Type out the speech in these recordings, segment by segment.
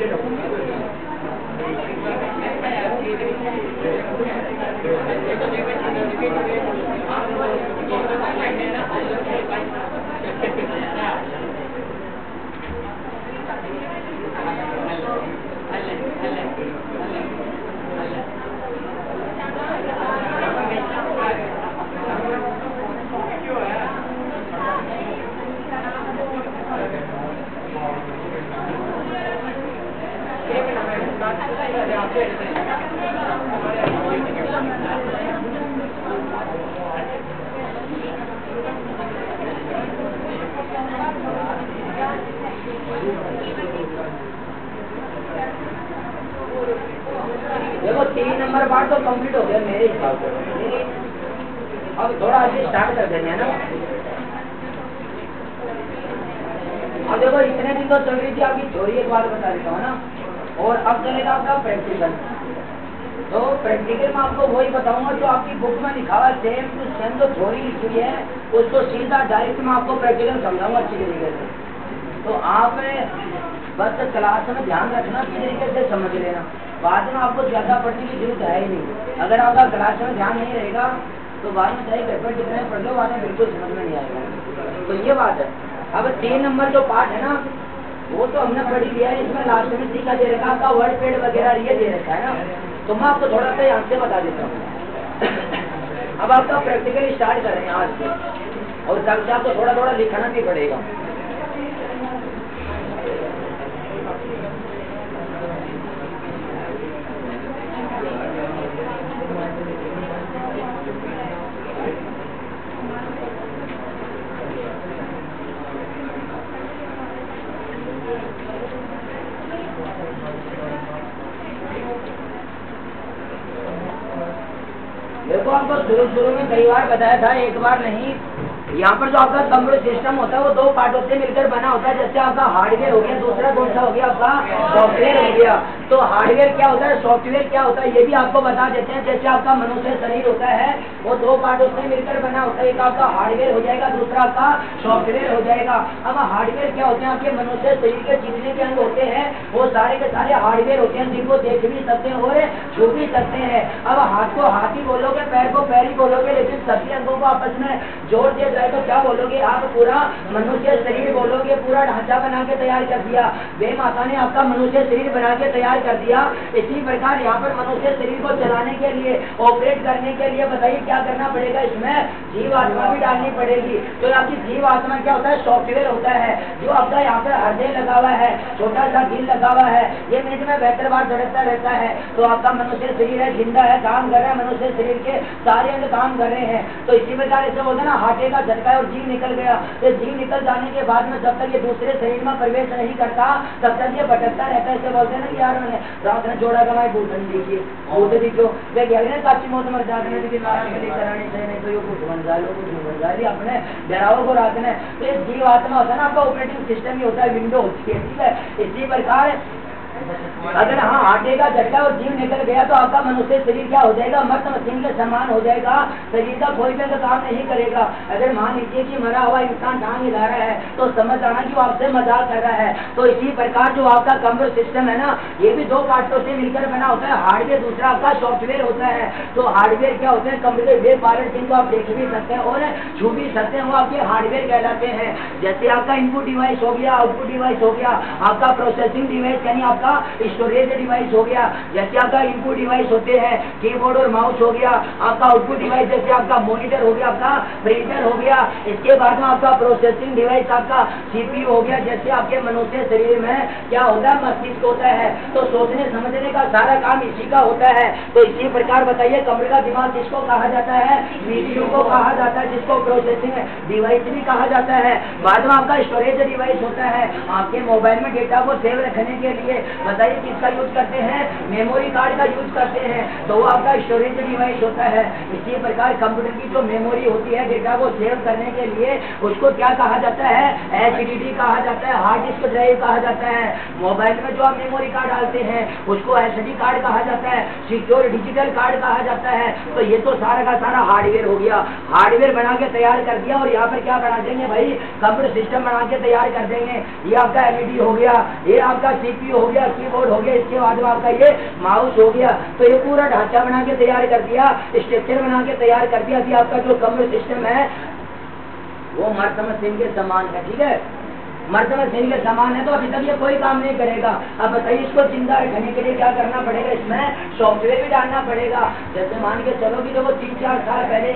देखो 3 number part तो complete हो गया मेरे हिसाब से। अब थोड़ा आगे स्टार्ट कर देंगे ना। अब देखो इतने दिन तो चल रही थी आपकी थ्योरी, एक बार बता देता हूँ ना, और अब चलेगा आपका प्रैक्टिकल। तो प्रैक्टिकल में आपको वही बताऊंगा जो आपकी बुक में लिखा हुआ सेम टू सेम जो थ्योरी लिखी हुई है उसको सीधा डायरेक्ट में आपको प्रैक्टिकल समझाऊंगा अच्छी तरीके से। तो आप बस क्लास में ध्यान रखना, अच्छी तरीके से समझ लेना। बाद में आपको ज्यादा पढ़ने की जरूरत है ही नहीं। अगर आपका क्लास में ध्यान नहीं रहेगा तो बाद में चाहे पेपर कितने पढ़ लो, बाद में बिल्कुल समझ में नहीं आएगा। तो ये बात है। अब 3 नंबर जो पार्ट है ना वो तो हमने पढ़ी लिया है। इसमें लास्ट में सीखा दे रखा आपका वर्ड पेड वगैरह ये दे रखा है ना, तो मैं आपको थोड़ा सा यहाँ से बता देता हूँ। अब आपका प्रैक्टिकल स्टार्ट कर रहे हैं आज से, और कल से आपको थोड़ा थोड़ा लिखना भी पड़ेगा। देखो आपको शुरू में कई बार बताया था, एक बार नहीं। यहाँ पर जो आपका कंप्यूटर सिस्टम होता है वो 2 पार्टों से मिलकर बना होता है। जैसे आपका हार्डवेयर हो गया, दूसरा कौन सा हो गया आपका सॉफ्टवेयर हो गया। तो हार्डवेयर क्या होता है, सॉफ्टवेयर क्या होता है, ये भी आपको बता देते हैं। जैसे आपका मनुष्य शरीर होता है वो 2 पार्टों से मिलकर बना होता है। एक आपका हार्डवेयर हो जाएगा, दूसरा आपका सॉफ्टवेयर हो जाएगा। अब हार्डवेयर क्या होते हैं, आपके मनुष्य शरीर के जितने भी अंग होते हैं वो सारे के सारे हार्डवेयर होते हैं, जिनको देख भी सकते हैं और छू भी सकते हैं। अब हाथ को हाथ ही बोलोगे, पैर को पैर ही बोलोगे, लेकिन सभी अंगों को आपस में जोड़ दिया जाए तो क्या बोलोगे आप, पूरा मनुष्य शरीर बोलोगे। पूरा ढांचा बना के तैयार कर दिया, वे माता ने आपका मनुष्य शरीर बना के तैयार कर दिया। इसी प्रकार यहाँ पर मनुष्य शरीर को चलाने के लिए, ऑपरेट करने के लिए बताइए क्या करना पड़ेगा, इसमें जीव आत्मा भी डालनी पड़ेगी। तो आपकी जीव आत्मा क्या होता है, सॉफ्टवेयर होता है। जो आपका यहाँ पर हृदय लगा हुआ है, छोटा सा दिल लगा हुआ है, ये मिनट में बेहतर बार धड़कता रहता है। तो आपका मनुष्य शरीर है, जिंदा है, काम कर रहा है, मनुष्य शरीर के सारे अंग काम कर रहे हैं। तो इसी प्रकार ऐसे बोलते ना, हाथे का झटका है और जीव निकल गया। ये जीव निकल जाने के बाद में जब तक ये दूसरे शरीर में प्रवेश नहीं करता तब तक ये भटकता रहता है। ऐसे बोलते हैं ना यार मैंने रात में जोड़ा कमाई भूषण दीजिए, भूत दीजिए, वे कह रहे हैं काची मौत मर जाते हैं, लेकिन नारायण के लिए करानी चाहिए, नहीं तो ये कुछ बन जाए, कुछ नहीं बन जाए अपने डरावों को रात में। तो ये जीव आत्मा होता है ना, आपका ऑपरेटिंग सिस्टम ही होता है, विंडो होती है, ठीक है। इसी प्रकार अगर हाँ आटे का झटका और जीव निकल गया तो आपका मनुष्य शरीर क्या हो जाएगा, मर्द मशीन के समान हो जाएगा। शरीर का कोई भी काम नहीं करेगा। अगर मान लीजिए कि मरा हुआ इंसान टांग हिला रहा है तो समझ आना कि वो आपसे मजाक कर रहा है। तो इसी प्रकार जो आपका कंप्यूटर सिस्टम है ना, ये भी 2 पार्टों से मिलकर बना होता है। हार्डवेयर, दूसरा आपका सॉफ्टवेयर होता है। तो हार्डवेयर क्या होते हैं, कंप्यूटर वे पार्ट जिनको आप देख भी सकते हैं और छू भी सकते हैं, वो आपके हार्डवेयर कहलाते हैं। जैसे आपका इनपुट डिवाइस हो गया, आउटपुट डिवाइस हो गया, आपका प्रोसेसिंग डिवाइस यानी आपका स्टोरेज डिवाइस हो गया। जैसे आपका इनपुट डिवाइस होते हैं कीबोर्ड और माउस हो गया, आपका आउटपुट डिवाइस जैसे आपका मॉनिटर हो गया, आपका प्रिंटर हो गया। इसके बाद में आपका प्रोसेसिंग डिवाइस आपका सीपीयू हो गया। जैसे आपके मनुष्य शरीर में क्या होता है, मस्तिष्क होता है। तो सोचने समझने का सारा काम इसी का होता है। तो इसी प्रकार बताइए कंप्यूटर का दिमाग किसको कहा जाता है, सीपीयू को कहा जाता है, जिसको प्रोसेसिंग डिवाइस भी कहा जाता है। बाद में आपका स्टोरेज डिवाइस होता है, आपके मोबाइल में डेटा को सेव रखने के लिए बताइए किसका यूज करते हैं, मेमोरी कार्ड का यूज करते हैं। तो वो आपका स्टोरेज डिवाइस होता है। इसी प्रकार कंप्यूटर की जो मेमोरी होती है डेटा को सेव करने के लिए, उसको क्या कहा जाता है, HDD कहा जाता है, हार्ड डिस्क ड्राइव कहा जाता है। मोबाइल में जो आप मेमोरी कार्ड डालते हैं उसको SD कार्ड कहा जाता है, सिक्योर डिजिटल कार्ड कहा जाता है। तो ये तो सारा का सारा हार्डवेयर हो गया। हार्डवेयर बना के तैयार कर दिया और यहाँ पर क्या बना देंगे भाई, कंप्यूटर सिस्टम बना के तैयार कर देंगे। ये आपका LED हो गया, ये आपका CPU हो गया, गया, कीबोर्ड हो गया, इसके बाद में आपका ये माउस हो गया। तो ये पूरा ढांचा बना के तैयार कर दिया, स्ट्रक्चर बना के तैयार कर दिया कि आपका जो कंप्यूटर सिस्टम है वो मर्द मशीन के समान है। ठीक है, मर्द मशीन के समान है, तो अभी तक ये कोई काम नहीं करेगा। अब बताइए इसको जिंदा रखने के लिए क्या करना पड़ेगा, इसमें सॉफ्टवेयर भी डालना पड़ेगा। जैसे मान के चलो कि देखो 3-4 साल पहले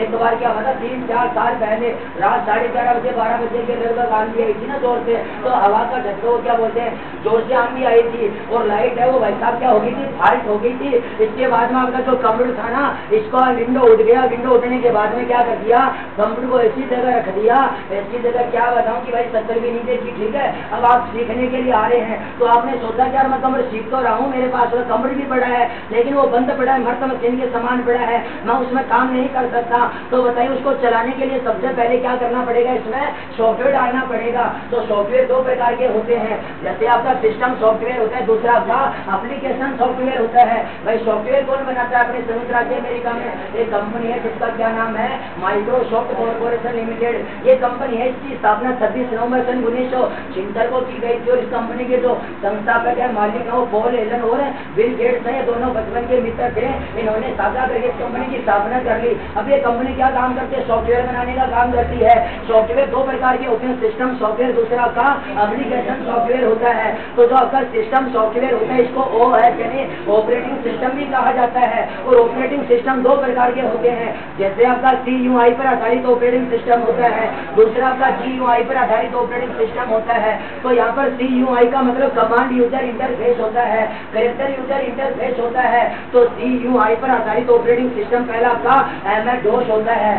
एक बार क्या हुआ था, 3-4 साल पहले रात 11:30 बजे 12 बजे के लगभग आंधी आई थी ना जोर से, तो हवा का झटका वो क्या बोलते हैं जोर से आंधी आई थी, और लाइट है वो भाई साहब क्या हो गई थी, फाल्ट हो गई थी। इसके बाद में आपका जो कंप्यूटर था ना, इसको विंडो उठ गया। विंडो उठने के बाद में क्या कर दिया, कंप्यूटर को ऐसी जगह रख दिया, ऐसी जगह क्या बताऊं कि भाई 70 भी नहीं देखी। ठीक है, अब आप सीखने के लिए आ रहे हैं तो आपने सोचा कि यार मैं कंप्यूटर सीख तो रहा हूँ, मेरे पास कंप्यूटर भी पड़ा है लेकिन वो बंद पड़ा है, मर्द मशीन के समान पड़ा है, मैं उसमें काम नहीं कर सकता। तो बताइए उसको चलाने के लिए सबसे पहले क्या करना पड़ेगा, इसमें सॉफ्टवेयर डालना पड़ेगा। तो सॉफ्टवेयर 2 प्रकार के होते हैं, जैसे आपका सिस्टम सॉफ्टवेयर होता है, दूसरा आपका एप्लीकेशन सॉफ्टवेयर होता है। भाई सॉफ्टवेयर कौन बनाता है, अपने संयुक्त राज्य अमेरिका में एक कंपनी है जिसका क्या नाम है, माइक्रोसॉफ्ट कॉर्पोरेशन लिमिटेड। ये कंपनी है, इसकी स्थापना 26 नवंबर 1976 को की गई थी, और इस कंपनी के जो संस्थापक है, मालिक है, वो पॉल एलन और बिल गेट्स हैं। ये दोनों बचपन के मित्र थे, इन्होंने साझा करके इस कंपनी की स्थापना कर ली। अब ये कंपनी क्या काम करती है, सॉफ्टवेयर बनाने का काम करती है। सॉफ्टवेयर 2 प्रकार के होते हैं, सिस्टम सॉफ्टवेयर, दूसरा आपका एप्लीकेशन सॉफ्टवेयर होता है। तो जो आपका सिस्टम सॉफ्टवेयर होता है इसको OS यानी ऑपरेटिंग सिस्टम भी कहा जाता है। और ऑपरेटिंग सिस्टम 2 प्रकार के होते हैं, जैसे आपका CUI पर आधारित ऑपरेटिंग सिस्टम होता है, दूसरा आपका GUI पर आधारित ऑपरेटिंग सिस्टम होता है। तो यहाँ पर CUI का मतलब कमांड यूजर इंटरफेस होता है, कैरेक्टर यूजर इंटरफेस होता है। तो CUI पर आधारित ऑपरेटिंग सिस्टम पहला आपका MS-DOS होता है।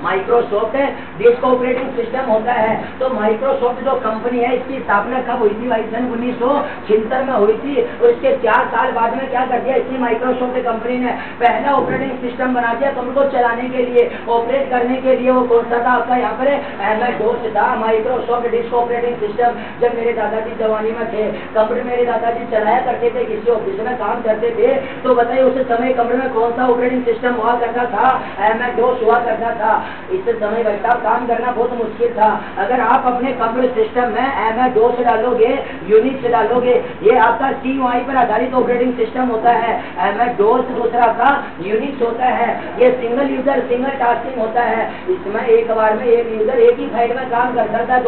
माइक्रोसॉफ्ट डिस्क ऑपरेटिंग सिस्टम होता है। तो माइक्रोसॉफ्ट जो कंपनी है इसकी स्थापना कब हुई थी भाई, सन 1976 में हुई थी। और इसके 4 साल बाद में क्या कर दिया, इसी माइक्रोसॉफ्ट कंपनी ने पहला ऑपरेटिंग सिस्टम बना दिया कंप्यूटर को चलाने के लिए, ऑपरेट करने के लिए। वो कौन सा था आपका, यहाँ पर MS-DOS था, माइक्रोसॉफ्ट डिस्क ऑपरेटिंग सिस्टम। जब मेरे दादाजी जवानी में थे, कंप्यूटर मेरे दादाजी चलाया करते थे, किसी ऑफिस में काम करते थे, तो बताइए उस समय कंप्यूटर में कौन सा ऑपरेटिंग सिस्टम हुआ करता था, MS-DOS हुआ करता था। इस समय भाई साहब काम करना बहुत मुश्किल था। अगर आप अपने कंप्यूटर सिस्टम में MS-DOS डालोगे, यूनिक्स डालोगे, ये आपका CUI पर आधारित ऑपरेटिंग सिस्टम होता है। MS-DOS दूसरा आपका यूनिक्स होता है। ये सिंगल यूजर सिंगल टास्किंग होता है, इसमें एक बार में एक यूजर एक ही फाइल में काम कर सकता है,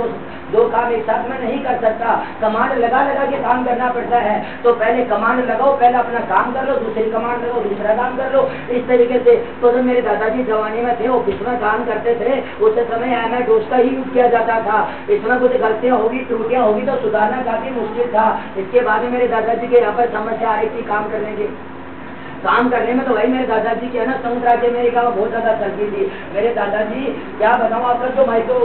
दो काम एक साथ में नहीं कर सकता। कमांड लगा के काम करना पड़ता है। तो पहले कमांड लगाओ, पहले अपना काम कर लो, दूसरी कमांड लगाओ, दूसरा काम कर लो, इस तरीके से। तो जब मेरे दादाजी जवानी में थे, ऑफिस में काम करते थे, उस समय MS-DOS का ही यूज किया जाता था। इसमें कुछ गलतियां होगी, त्रुटियां होगी तो सुधारना काफी मुश्किल था। इसके बाद में मेरे दादाजी के यहाँ पर समस्या आ रही थी काम करने में। तो भाई मेरे दादाजी की है ना संयुक्त राज्य अमेरिका में बहुत ज्यादा चलती थी। मेरे दादाजी क्या बताऊं, आपका जो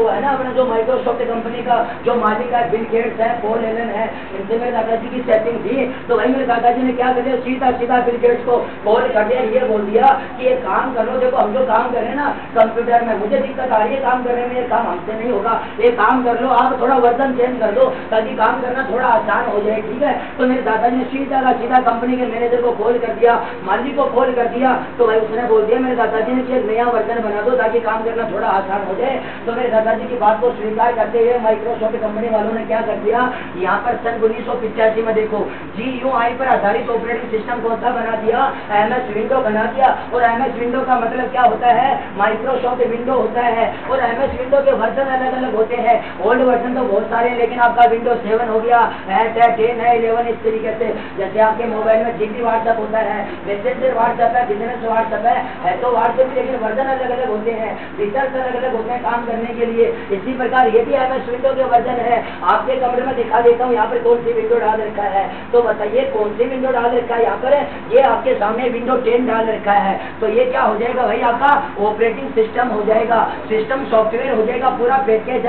है ना, अपना जो माइक्रोसॉफ्ट कंपनी का जो मालिक है, बिल गेट्स है, पॉल एलन है, इनसे मेरे दादाजी की सेटिंग थी। तो भाई मेरे दादाजी ने क्या कर दिया, सीधा बिल गेट्स को कॉल कर दिया, ये बोल दिया कि ये काम कर लो, देखो हम जो काम कर रहे हैं ना कंप्यूटर में, मुझे दिक्कत आ रही है काम करने में, ये काम हमसे नहीं होगा, ये काम कर लो, आप थोड़ा वर्जन चेंज कर दो ताकि काम करना थोड़ा आसान हो जाए। ठीक है, तो मेरे दादाजी ने सीधा कंपनी के मैनेजर को कॉल कर दिया, मालिक को कॉल कर दिया। तो भाई उसने बोल दिया मेरे दादाजी ने कि एक नया वर्जन बना दो ताकि काम करना थोड़ा आसान हो जाए। तो मेरे दादाजी की बात को स्वीकार करते हुए माइक्रोसॉफ्ट कंपनी वालों ने क्या कर दिया, यहाँ पर सन 1985 में देखो GUI पर आधारित ऑपरेटिंग सिस्टम कौन सा बना दिया, MS विंडो बना दिया। और MS विंडो का मतलब क्या होता है, माइक्रोसॉफ्ट विंडो होता है। और MS विंडो के वर्जन अलग अलग होते हैं, ओल्ड वर्जन तो बहुत सारे हैं, लेकिन आपका विंडोज 7 हो गया, 8 है, 10 है, 11, इस तरीके से। जैसे आपके मोबाइल में GB व्हाट्सएप होता है, मैसेंजर व्हाट्सएप है, बिजनेस व्हाट्सएप है तो व्हाट्सएप, लेकिन वर्जन अलग अलग होते हैं, फीचर्स अलग अलग होते हैं काम करने के लिए। इसी प्रकार ये भी MS विंडो के वर्जन है। आपके कमरे में दिखा देता हूँ यहाँ पर कौन सी विंडो डाल रखा है। तो बताइए कौन सी विंडो डाल रखा है, यहाँ पर ये आपके सामने विंडो 10 डाल रखा है। तो ये क्या हो जाएगा भाई, आपका ऑपरेटिंग सिस्टम हो जाएगा, सिस्टम सॉफ्टवेयर हो जाएगा, पूरा पैकेज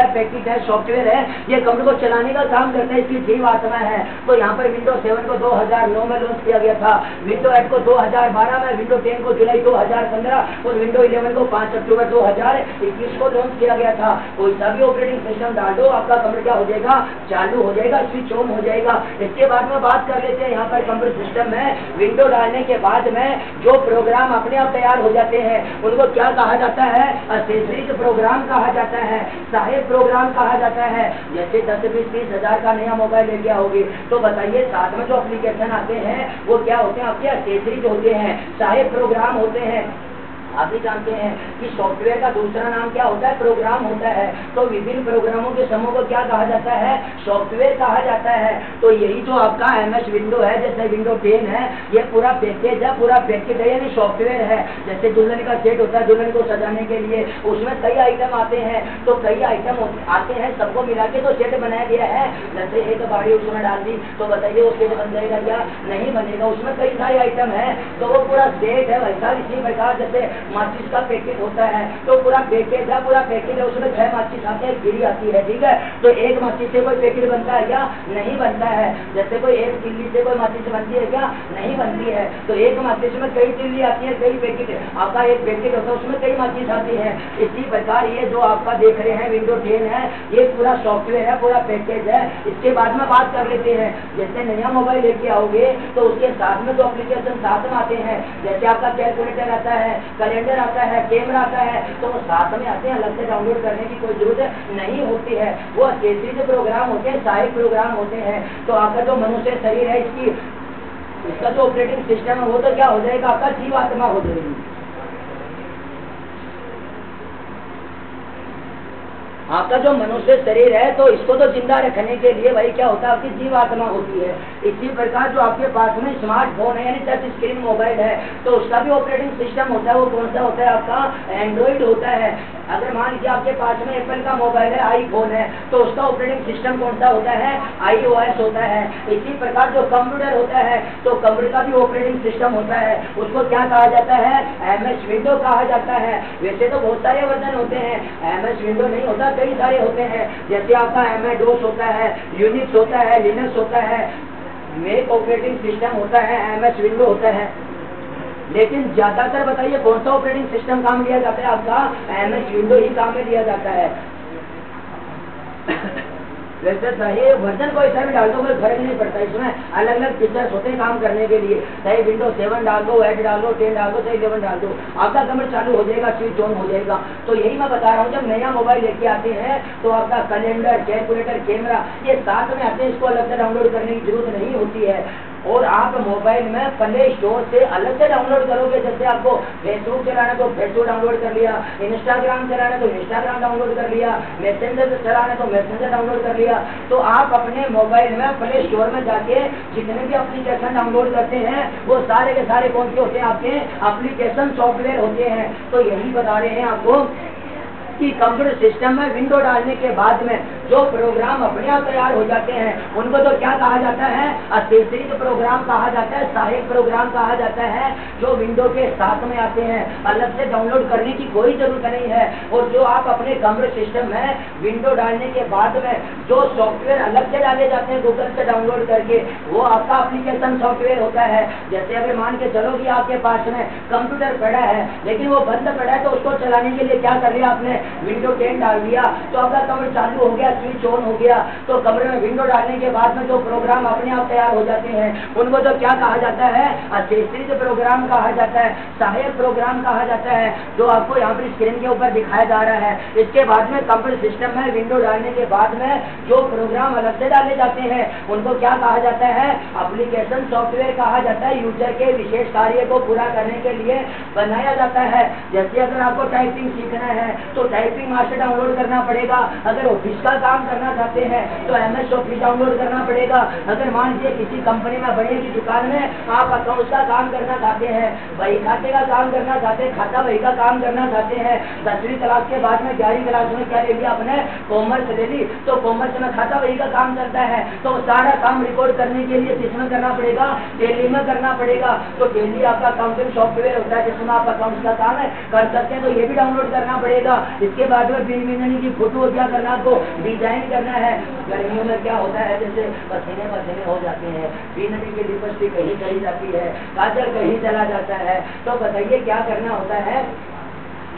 है सॉफ्टवेयर है, ये कंप्यूटर को चलाने का काम करता है, इसकी जीव आत्मा है। तो यहाँ पर विंडो 7 को 2009 में लॉन्च किया गया था, विंडो 8 को 2012 में, विंडो 10 को जुलाई 2015 और विंडो 11 को 5 अक्टूबर 2021 को लॉन्च किया गया था। कोई सा भी ऑपरेटिंग सिस्टम डाल दो, आपका कंप्यूटर क्या हो जाएगा, चालू हो जाएगा, स्विच ऑन हो जाएगा। इसके बाद में बात कर लेते हैं यहाँ पर कंप्यूटर सिस्टम में विंडो डालने के बाद में जो प्रोग्राम अपने आप तैयार हो जाते हैं उनको क्या कहा जाता है, एक्सेसरीज प्रोग्राम कहा जाता है, सहायक प्रोग्राम कहा जाता है। जैसे 10-20-30 हजार का नया मोबाइल लेके आओगे तो बताइए साथ में जो एप्लीकेशन आते हैं वो क्या होते हैं, आपके एक्सेसरीज होते हैं, सहायक प्रोग्राम होते हैं। आप भी जानते हैं कि सॉफ्टवेयर का दूसरा नाम क्या होता है, प्रोग्राम होता है। तो विभिन्न प्रोग्रामों के समूह को क्या कहा जाता है, सॉफ्टवेयर कहा जाता है। तो यही जो आपका MS विंडो है, जैसे विंडो 10 है, ये पूरा पैकेज है, पूरा पैकेज है यानी सॉफ्टवेयर है। जैसे दुल्हन का सेट होता है, दुल्हन को सजाने के लिए उसमें कई आइटम आते हैं, तो कई आइटम आते हैं, सबको मिला के तो सेट बनाया गया है। जैसे एक बाड़ी उसमें डाल दी तो बताइए वो सेट बन जाएगा क्या, नहीं बनेगा, उसमें कई सारे आइटम है तो वो पूरा सेट है। वैसा इसी प्रकार जैसे माचिस का पैकेट होता है तो पूरा पैकेज है, पूरा पैकेज है, उसमें 6 माचिस आते हैं, गिरी आती है, ठीक है। तो एक माचिस से कोई पैकेट बनता है क्या, नहीं बनता है। जैसे कोई एक तिल्ली से कोई माचिस बनती है क्या, नहीं बनती है। तो एक माचिस में कई तिल्ली आती है, कई पैकेट, आपका एक पैकेट होता है उसमें कई माचिस आती है। इसी प्रकार ये जो आपका देख रहे हैं विंडो 10 है, ये पूरा सॉफ्टवेयर है, पूरा पैकेज है। इसके बाद में बात कर लेते हैं, जैसे नया मोबाइल लेके आओगे तो उसके साथ में जो एप्लीकेशन साथ में आते हैं, जैसे आपका कैलकुलेटर आता है, कैलेंडर आता है, कैमरा आता है, तो वो साथ में आते हैं, अलग से डाउनलोड करने की कोई जरूरत नहीं होती है। वो एक्सेसरीज प्रोग्राम होते हैं, सहायक प्रोग्राम होते हैं। तो आपका जो मनुष्य शरीर है इसका जो ऑपरेटिंग सिस्टम है वो तो क्या हो जाएगा, आपका जीवात्मा हो जाएगी। आपका जो मनुष्य शरीर है तो इसको तो जिंदा रखने के लिए भाई क्या होता है, आपकी जीवात्मा होती है। इसी प्रकार जो आपके पास में स्मार्टफोन है यानी टच स्क्रीन मोबाइल है तो उसका भी ऑपरेटिंग सिस्टम होता है। वो कौन सा होता है, आपका एंड्रॉइड होता है। अगर मान लीजिए आपके पास में एप्पल का मोबाइल है, आईफोन है, तो उसका ऑपरेटिंग सिस्टम कौन सा होता है, iOS होता है। इसी प्रकार जो कंप्यूटर होता है तो कंप्यूटर का भी ऑपरेटिंग सिस्टम होता है, उसको क्या कहा जाता है, MS विंडो कहा जाता है। वैसे तो बहुत सारे वर्जन होते हैं, MS विंडो नहीं होता, कई सारे होते हैं। जैसे आपका MS-DOS होता है, यूनिक्स होता है, लिनक्स होता है, मैक ऑपरेटिंग सिस्टम होता है, MS विंडो होता है। लेकिन ज्यादातर बताइए कौन सा ऑपरेटिंग सिस्टम काम लिया जाता है, आपका MS विंडो ही काम में लिया जाता है। वैसे सही वर्जन को ऐसा भी डाल दो, कोई फर्क नहीं पड़ता। इसमें अलग अलग फीचर्स होते हैं काम करने के लिए। चाहे विंडो 7 डाल दो, 8 डाल दो, 10 डाल दो, चाहे 11 डाल दो, आपका कंप्यूटर चालू हो जाएगा, स्विच ऑन हो जाएगा। तो यही मैं बता रहा हूँ, जब नया मोबाइल लेके आते हैं तो आपका कैलेंडर, कैलकुलेटर, कैमरा ये साथ में आते हैं, इसको अलग से डाउनलोड करने की जरूरत नहीं होती है। और आप मोबाइल में प्ले स्टोर से अलग से डाउनलोड करोगे। जैसे आपको फेसबुक चलाना तो फेसबुक डाउनलोड कर लिया, इंस्टाग्राम चलाना तो इंस्टाग्राम डाउनलोड कर लिया, मैसेंजर चलाना तो मैसेंजर डाउनलोड कर लिया। तो आप अपने मोबाइल में प्ले स्टोर में जाके जितने भी एप्लीकेशन डाउनलोड करते हैं वो सारे के सारे कौन से होते हैं, आपके एप्लीकेशन सॉफ्टवेयर होते हैं। तो यही बता रहे हैं आपको कि कंप्यूटर सिस्टम में विंडो डालने के बाद में जो प्रोग्राम अपने आप तैयार हो जाते हैं उनको तो क्या कहा जाता है, एक्सेसरीज प्रोग्राम कहा जाता है, सहायक प्रोग्राम कहा जाता है, जो विंडो के साथ में आते हैं, अलग से डाउनलोड करने की कोई जरूरत नहीं है। और जो आप अपने कंप्यूटर सिस्टम में विंडो डालने के बाद में जो सॉफ्टवेयर अलग से डाले जाते हैं गूगल से डाउनलोड करके, वो आपका एप्लीकेशन सॉफ्टवेयर होता है। जैसे अगर मान के चलो कि आपके पास में कंप्यूटर पड़ा है लेकिन वो बंद पड़ा है, तो उसको चलाने के लिए क्या कर लिया आपने, विंडो 10 डाल दिया, तो आपका कंप्यूटर चालू हो गया, स्विच ऑन हो गया। तो कमरे में विंडो डालने के बाद में जो प्रोग्राम अपने आप तैयार हो जाते हैं उनको तो क्या कहा जाता है, एक्सेसरीज प्रोग्राम कहा जाता है, सहायक प्रोग्राम कहा जाता है, जो आपको यहाँ पर स्क्रीन के ऊपर दिखाया जा रहा है। इसके बाद में कंप्यूटर सिस्टम में विंडो डालने के बाद में जो प्रोग्राम अलग से डाले जाते हैं उनको क्या कहा जाता है, एप्लीकेशन सॉफ्टवेयर कहा जाता है। यूजर के विशेष कार्य को पूरा करने के लिए बनाया जाता है। जैसे अगर आपको टाइपिंग सीखना है तो टाइपिंग मास्टर डाउनलोड करना पड़ेगा। अगर ऑफिस का काम करना चाहते हैं तो MS ऑफिस डाउनलोड करना पड़ेगा। अगर मान लीजिए किसी कंपनी में, बड़ी की दुकान में आप अकाउंट का काम करना चाहते हैं, बही खाते का काम करना चाहते हैं, खाता बही का काम करना चाहते हैं, 10वीं क्लास के बाद में 11वीं क्लास में क्या ले लिया आपने, कॉमर्स ले ली, तो कॉमर्स में खाता बही का काम करता है। तो सारा काम रिकॉर्ड करने के लिए किसमें करना पड़ेगा, टैली में करना पड़ेगा। तो टैली आपका अकाउंटिंग सॉफ्टवेयर होता है जिसमें आप अकाउंट का काम कर सकते हैं, तो ये भी डाउनलोड करना पड़ेगा। इसके बाद में बिल मिलने की फोटो क्या करना, आपको बिल डिजाइन करना है। गर्मियों में क्या होता है, जैसे पसीने पसीने हो जाते हैं, ग्रीनरी की लिपस्टिक कहीं चली जाती है, काजल कहीं चला जाता है, तो बताइए क्या करना होता है,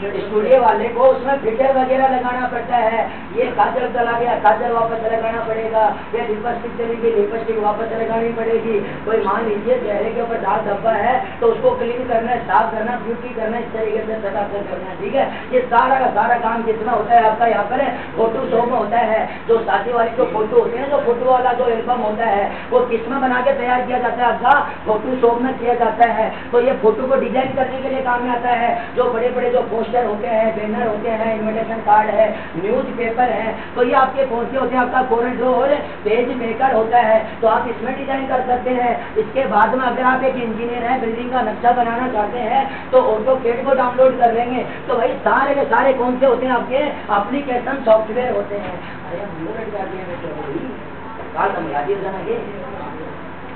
स्टूडियो वाले को उसमें फिल्टर वगैरह लगाना पड़ता है। ये काजल चला गया, काजल वापस लगाना पड़ेगा, ये लिपस्टिक चली गई, लिपस्टिक वापस लगानी पड़ेगी। कोई मान लीजिए चेहरे के ऊपर दाग धब्बा है तो उसको क्लीन करना है, साफ करना, ब्यूटी करना, इस तरीके से सटाकर करना है, ठीक है। ये सारा का सारा काम कितना होता है आपका यहाँ पर फोटो शॉप में होता है। जो शादी वाली जो फोटो होती है ना, जो फोटो वाला जो एल्बम होता है वो किसमें बना के तैयार किया जाता है, आपका फोटो शॉप में किया जाता है। तो ये फोटो को डिजाइन करने के लिए काम में आता है। जो बड़े बड़े जो होते हैं, बैनर होते हैं, इन्विटेशन कार्ड है, न्यूज पेपर है, तो ये आपके कौन से होते हैं, आपका कॉरिडोर पेज मेकर होता है, तो आप इसमें डिजाइन कर सकते हैं। इसके बाद में अगर आप एक इंजीनियर हैं, बिल्डिंग का नक्शा बनाना चाहते हैं तो ऑटोकैड को डाउनलोड कर लेंगे। तो भाई सारे के सारे कौन से होते हैं, आपके एप्लीकेशन सॉफ्टवेयर होते हैं।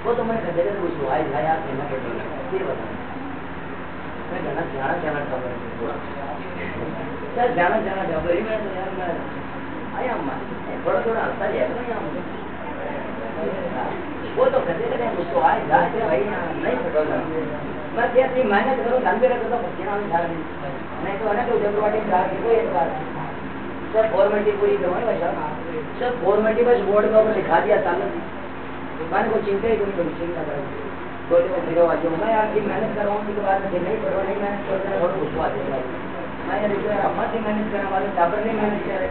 वो तो मैं जाना वही मैं तो यार मैं आया थोड़ा थोड़ा हंसता जाएगा वो तो कहते मुझको आए जाते भाई नहीं फटोगा। मैं अपनी मेहनत करूँ, धन भी रखो तो नहीं तो है ना, तो जगवाटी कोई एक बार सब फॉर्मेलिटी पूरी करवाई सब फॉर्मेलिटी बस बोर्ड के ऊपर लिखा दिया सामने दुकान को चिंता ही कोई चिंता करो मैं आपकी मेहनत करवाऊँ उसके बाद में नहीं पढ़ो नहीं मेहनत करते हैं और घुसवा देगा। मैं यार अम्मा से मेहनत करने वाले टापर नहीं मेहनत करे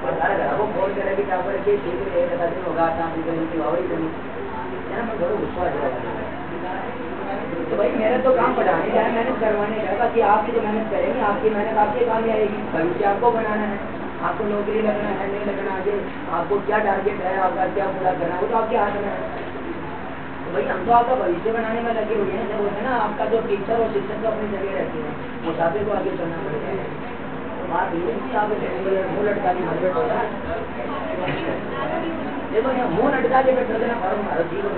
और सारे घर को फोन करे कि टापर के होगा मैं थोड़ा घुसवा देगा। तो भाई मेरा तो काम पढ़ाने का है, मेहनत करवाने का है, बाकी आपकी जो मेहनत करेंगे आपकी मेहनत आपके काम में आएगी। भविष्य आपको बनाना है, आपको नौकरी लगना है नहीं लगना है, आपको क्या टारगेट है, आपका क्या पूरा करना है, वो तो आपके हाथ में है। भाई हम तो आपका भविष्य बनाने में लगे हुए हैं। जब होते हैं ना आपका जो टीचर और शिक्षक तो अपनी जगह रहते हैं, मुसाफिर को आगे चलना पड़ता है। मुँह लटका के भरपेट होता है, देखो यहाँ मुँह लटका के बैठ देना भारत जी को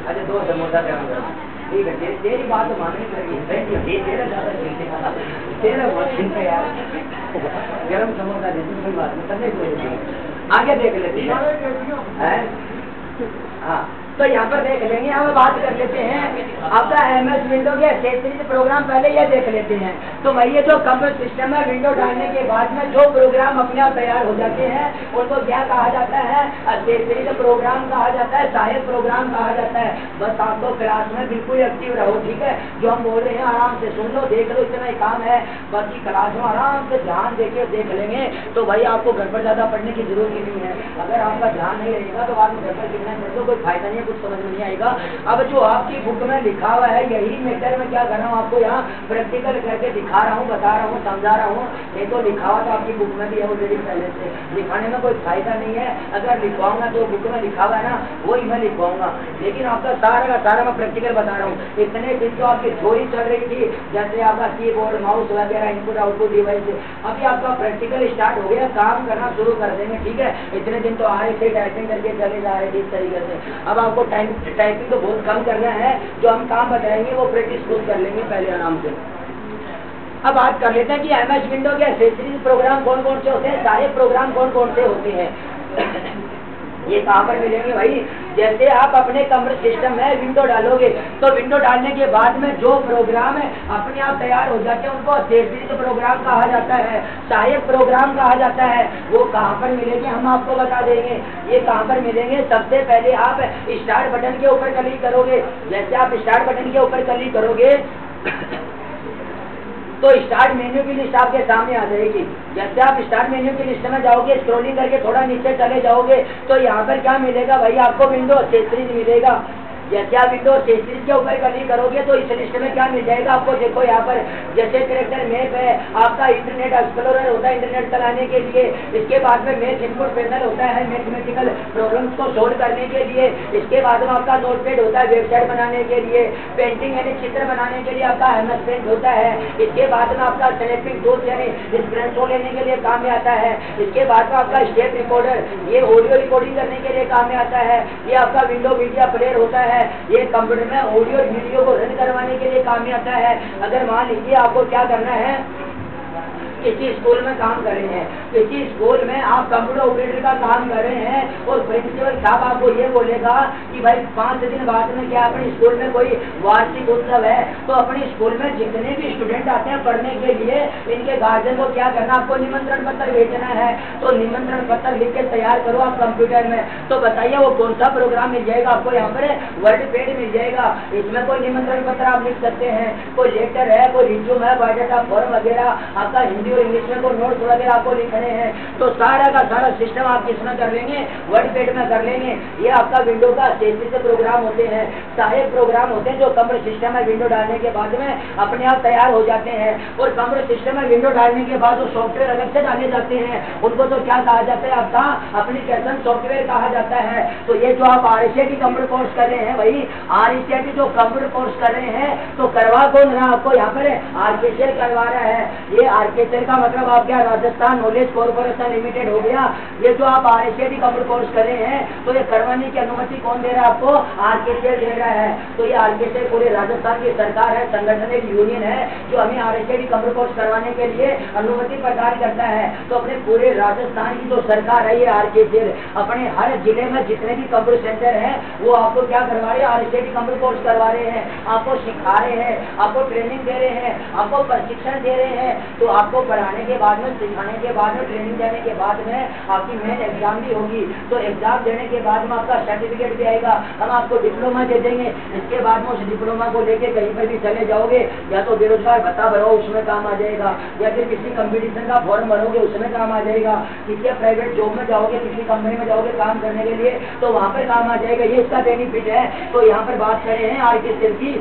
अरे दो समोसा ठीक है, तेरी बात तो माननी पड़ेगी। तेरा बहुत चिंता यार, गरम समोसा देती कोई बात नहीं, आगे देख लेते हैं। हाँ तो यहाँ पर देख लेंगे, हम बात कर लेते हैं आपका MS विंडो के एक्सेसरीज प्रोग्राम। पहले ये देख लेते हैं। तो भाई ये जो कंप्यूटर सिस्टम है, विंडो डालने के बाद में जो प्रोग्राम अपने आप तैयार हो जाते हैं उनको क्या कहा जाता है, एक्सेसरीज प्रोग्राम कहा जाता है, सहायक प्रोग्राम कहा जाता है। बस आपको क्लास में बिल्कुल एक्टिव रहो, ठीक है। जो हम बोल रहे हैं आराम से सुन लो, देख लो, इतना ही काम है। बाकी क्लास में आराम से ध्यान देके देख लेंगे तो भाई आपको घर पर ज्यादा पढ़ने की जरूरत ही नहीं है। अगर आपका ध्यान नहीं रहेगा तो बाद में घर पर कितना पढ़ लो कोई फायदा नहीं है, कुछ समझ में नहीं आएगा। अब जो आपकी बुक में लिखा हुआ है यही मैटर में क्या कर रहा हूँ, आपको यहाँ प्रैक्टिकल करके दिखा रहा हूँ, बता रहा हूँ, समझा रहा हूँ। ये तो लिखा हुआ तो आपकी बुक में भी है ऑलरेडी पहले से, लिखाने में कोई फायदा नहीं है। अगर लिखवाऊंगा जो बुक में लिखा हुआ है ना वही मैं लिखवाऊंगा, लेकिन आपका सारा का सारा मैं प्रैक्टिकल बता रहा हूँ। इतने दिन तो आपकी थ्योरी चल रही थी, जैसे आपका कीबोर्ड माउस वगैरह इनपुट आउटपुट डिवाइस, अभी आपका प्रैक्टिकल स्टार्ट हो गया, काम करना शुरू कर देंगे, ठीक है। इतने दिन तो आ रहे थे टाइपिंग करके चले जा रहे थे इस तरीके से, अब आपको टाइपिंग तो बहुत कम करना है। जो हम काम बताएंगे वो प्रैक्टिस खुद कर लेंगे पहले आराम से। अब बात कर लेते हैं कि MS विंडो के एक्सेसरीज प्रोग्राम कौन कौन से होते हैं, सारे प्रोग्राम कौन कौन से होते हैं। ये कहाँ पर मिलेंगे भाई, जैसे आप अपने कंप्यूटर सिस्टम में विंडो डालोगे तो विंडो डालने के बाद में जो प्रोग्राम है अपने आप तैयार हो जाते हैं, उनको एक्सेसरीज प्रोग्राम कहा जाता है, सहायक प्रोग्राम कहा जाता है। वो कहाँ पर मिलेंगे हम आपको बता देंगे। ये कहाँ पर मिलेंगे, सबसे पहले आप स्टार्ट बटन के ऊपर क्लिक करोगे। जैसे आप स्टार्ट बटन के ऊपर क्लिक करोगे तो स्टार्ट मेन्यू की लिस्ट आपके सामने आ जाएगी। जैसे आप स्टार्ट मेन्यू की लिस्ट में जाओगे, स्क्रॉलिंग करके थोड़ा नीचे चले जाओगे तो यहाँ पर क्या मिलेगा भाई, आपको विंडो एक्सेसरीज मिलेगा। जैसे आप विंडोज 33 के ऊपर क्लिक करोगे तो इस लिस्ट में क्या मिल जाएगा आपको, देखो यहाँ पर जैसे कैरेक्टर मैप है, आपका इंटरनेट एक्सप्लोरर होता है इंटरनेट चलाने के लिए, इसके बाद में मैथ इनपुट पैनल होता है मैथमेटिकल प्रॉब्लम्स को सोल्व करने के लिए, इसके बाद में आपका नोटपैड होता है वेबसाइट बनाने के लिए, पेंटिंग यानी चित्र बनाने के लिए आपका MS पेंट होता है, इसके बाद में आपका स्नैपिंग टूल्स यानी स्क्रीनशॉट लेने के लिए काम में आता है, इसके बाद में आपका स्टेप रिकॉर्डर ये ऑडियो रिकॉर्डिंग करने के लिए काम में आता है, ये आपका विंडो मीडिया प्लेयर होता है, ये कंप्यूटर में ऑडियो और वीडियो को रन करवाने के लिए काम में आता है। अगर मान लीजिए आपको क्या करना है, किसी स्कूल में काम कर रहे हैं, किसी स्कूल में आप कंप्यूटर ऑपरेटर का काम कर रहे हैं और प्रिंसिपल साहब आपको ये बोलेगा कि भाई 5 दिन बाद में क्या अपने स्कूल में कोई वार्षिक उत्सव है, तो अपने स्कूल में जितने भी स्टूडेंट आते हैं पढ़ने के लिए इनके गार्जियन को क्या करना, आपको निमंत्रण पत्र भेजना है। तो निमंत्रण पत्र लिख के तैयार करो आप कंप्यूटर में। तो बताइए वो कौन सा प्रोग्राम मिल जाएगा आपको, यहाँ पर वर्डपैड मिल जाएगा। इसमें कोई निमंत्रण पत्र आप लिख सकते हैं, कोई लेटर है, कोई रिज्यूम है, बायोडाटा फॉर्म वगैरह, आपका हिंदी और इंग्लिश में कोई नोट्स वगैरह आपको लिखने हैं, तो सारा का सारा सिस्टम आप किसमें कर लेंगे, वर्डपैड में कर लेंगे। ये आपका विंडो का 33 प्रोग्राम होते हैं, सहायक प्रोग्राम होते हैं जो कंप्यूटर सिस्टम में विंडो डालने के बाद में अपने आप तैयार हो जाते हैं। और कंप्यूटर सिस्टम में विंडो डालने के बाद वो सॉफ्टवेयर अलग से डाले जाते हैं, उनको तो क्या कहा जाता है, आपका एप्लीकेशन सॉफ्टवेयर कहा जाता है। तो ये जो आप RCT कंप्यूटर कोर्स कर रहे हैं, वही RCT जो कंप्यूटर कोर्स कर रहे हैं, तो करवा कौन रहा आपको यहाँ पर RKCL करवा रहा है। ये RKCL का मतलब आप क्या, राजस्थान नॉलेज कॉर्पोरेशन लिमिटेड हो गया। ये जो आप RCT कंप्यूटर कोर्स कर रहे हैं, तो ये करवाने की अनुमति कौन दे रहा है आपको, RKCL दे रहा है। तो ये RKCL पूरे राजस्थान की सरकार है, संगठन एक यूनियन है जो हमें RCT कंप्यूटर कोर्स करवाने के लिए अनुमति प्रदान करता है। तो अपने पूरे राजस्थान की जो सरकार है ये RKCL अपने हर जिले में जितने भी कंप्यूटर सेंटर है वो आपको क्या करवा रहे हैं, RCT कंप्यूटर कोर्स करवा रहे हैं, आपको सिखा रहे हैं, आपको ट्रेनिंग दे रहे हैं, आपको प्रशिक्षण दे रहे हैं। तो आपको पढ़ाने के बाद में, सिखाने के बाद में, ट्रेनिंग देने के बाद में आपकी मेन एग्जाम भी होगी। तो एग्जाम देने के बाद में आपका सर्टिफिकेट भी आएगा, हम आपको डिप्लोमा दे देंगे। इसके बाद में उस डिप्लोमा को लेके कहीं पर भी चले जाओगे, या तो बेरोजगार भत्ता भरो उसमें काम आ जाएगा, या फिर किसी कंपटीशन का फॉर्म भरोगे उसमें काम आ जाएगा, किसी प्राइवेट जॉब में जाओगे, किसी कंपनी में जाओगे काम करने के लिए तो वहाँ पर काम आ जाएगा। ये इसका बेनिफिट है। तो यहाँ पर बात कर रहे हैं RKCL की।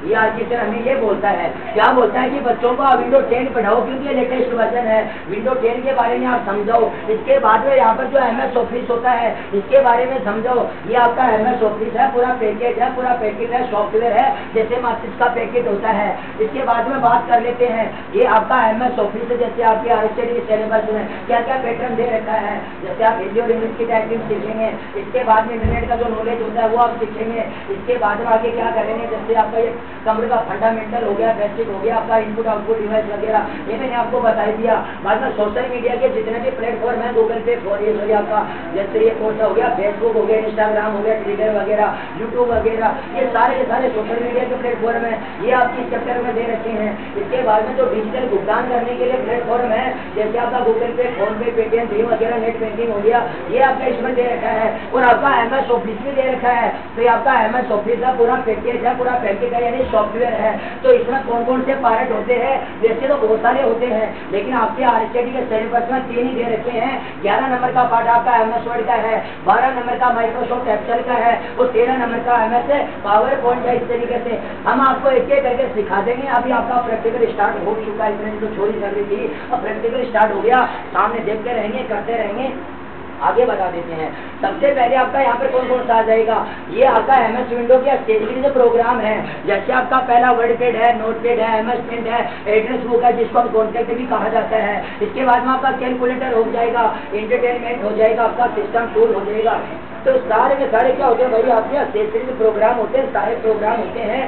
ये RKCL हमें ये बोलता है, क्या बोलता है कि बच्चों को आप विंडो 10 पढ़ाओ क्योंकि ये लेटेस्ट वर्जन है, विंडो 10 के बारे में आप समझाओ। इसके बाद में यहाँ पर जो MS ऑफिस होता है इसके बारे में समझाओ। ये आपका MS ऑफिस है, पूरा पैकेज है, पूरा पैकेज है, सॉफ्टवेयर है, जैसे माचिस का पैकेज होता है। इसके बाद में बात कर लेते हैं, ये आपका MS ऑफिस है, जैसे आपके RCT सिलेबस में क्या क्या पैटर्न दे रखा है, जैसे आप हिंदी और इंग्लिश की टाइपिंग सीखेंगे, इसके बाद में इंटरनेट का जो नॉलेज होता है वो आप सीखेंगे। इसके बाद में आगे क्या करेंगे, जैसे आपका ये कंप्यूटर का फंडामेंटल हो गया, बेसिक हो गया, आपका इनपुट आउटपुट डिवाइस वगैरह ये मैंने आपको बता दिया। बाद में सोशल मीडिया के जितने भी प्लेटफॉर्म है, गूगल पे ये आपका जैसे ये कोर्स हो गया, फेसबुक हो गया, इंस्टाग्राम हो गया, ट्विटर वगैरह, यूट्यूब वगैरह, ये सारे के सारे सोशल मीडिया के प्लेटफॉर्म है, ये आपकी चैप्टर में दे रखे हैं। इसके बाद में जो डिजिटल भुगतान करने के लिए प्लेटफॉर्म है, जैसे आपका गूगल पे, फोन पे, पेटीएम, भीम वगैरह, नेट बैंकिंग हो गया, ये आपका इसमें दे रखा है। और आपका MS ऑफिस भी दे रखा है। तो ये आपका MS ऑफिस है, पूरा पैकेज है, पूरा पैकेज है यानी सॉफ्टवेयर है। तो इसमें कौन कौन से पार्ट होते हैं, वैसे तो बहुत सारे होते हैं, लेकिन आपके RCT के सिलेबस में 3 ही दे रखे हैं। 11 नंबर का पार्ट आपका MS वर्ड का है, 12 नंबर का माइक्रोसॉफ्ट एक्सेल का है और 13 नंबर का MS पावर पॉइंट है। इस तरीके से हम आपको एक एक करके सिखा देंगे। अभी आपका प्रैक्टिकल स्टार्ट हो चुका है, इतने तो छोड़ी कर रही थी, अब प्रैक्टिकल स्टार्ट हो गया, सामने देखते रहेंगे, करते रहेंगे, आगे बता देते हैं। सबसे पहले आपका यहाँ पर कौन कौन सा आ जाएगा, ये आपका MS विंडो के एक्सेसरीज जो प्रोग्राम है, जैसे आपका पहला वर्डपैड है, नोटपैड है, MS पेंट है, एड्रेस बुक है जिसको हम कॉन्टैक्ट भी कहा जाता है। इसके बाद में आपका कैलकुलेटर हो जाएगा, एंटरटेनमेंट हो जाएगा, आपका सिस्टम टूल हो जाएगा। तो सारे के सारे क्या होते हैं भाई, आपके एक्सेसरीज प्रोग्राम होते हैं, सारे प्रोग्राम होते हैं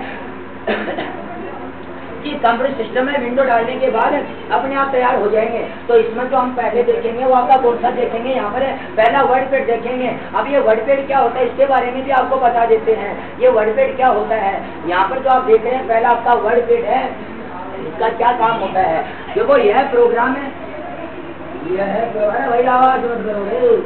कि कंप्यूटर सिस्टम में विंडो डालने के बाद अपने आप तैयार हो जाएंगे। तो इसमें जो हम पहले देखेंगे वो आपका कौन सा देखेंगे, यहाँ पर पहला वर्डपैड देखेंगे। अब ये वर्डपैड क्या होता है इसके बारे में भी आपको बता देते हैं। ये वर्डपैड क्या होता है, यहाँ पर जो आप देख रहे हैं पहला आपका वर्डपैड है, इसका क्या काम होता है, देखो यह प्रोग्राम है, यह है भाई आवाज मत करो,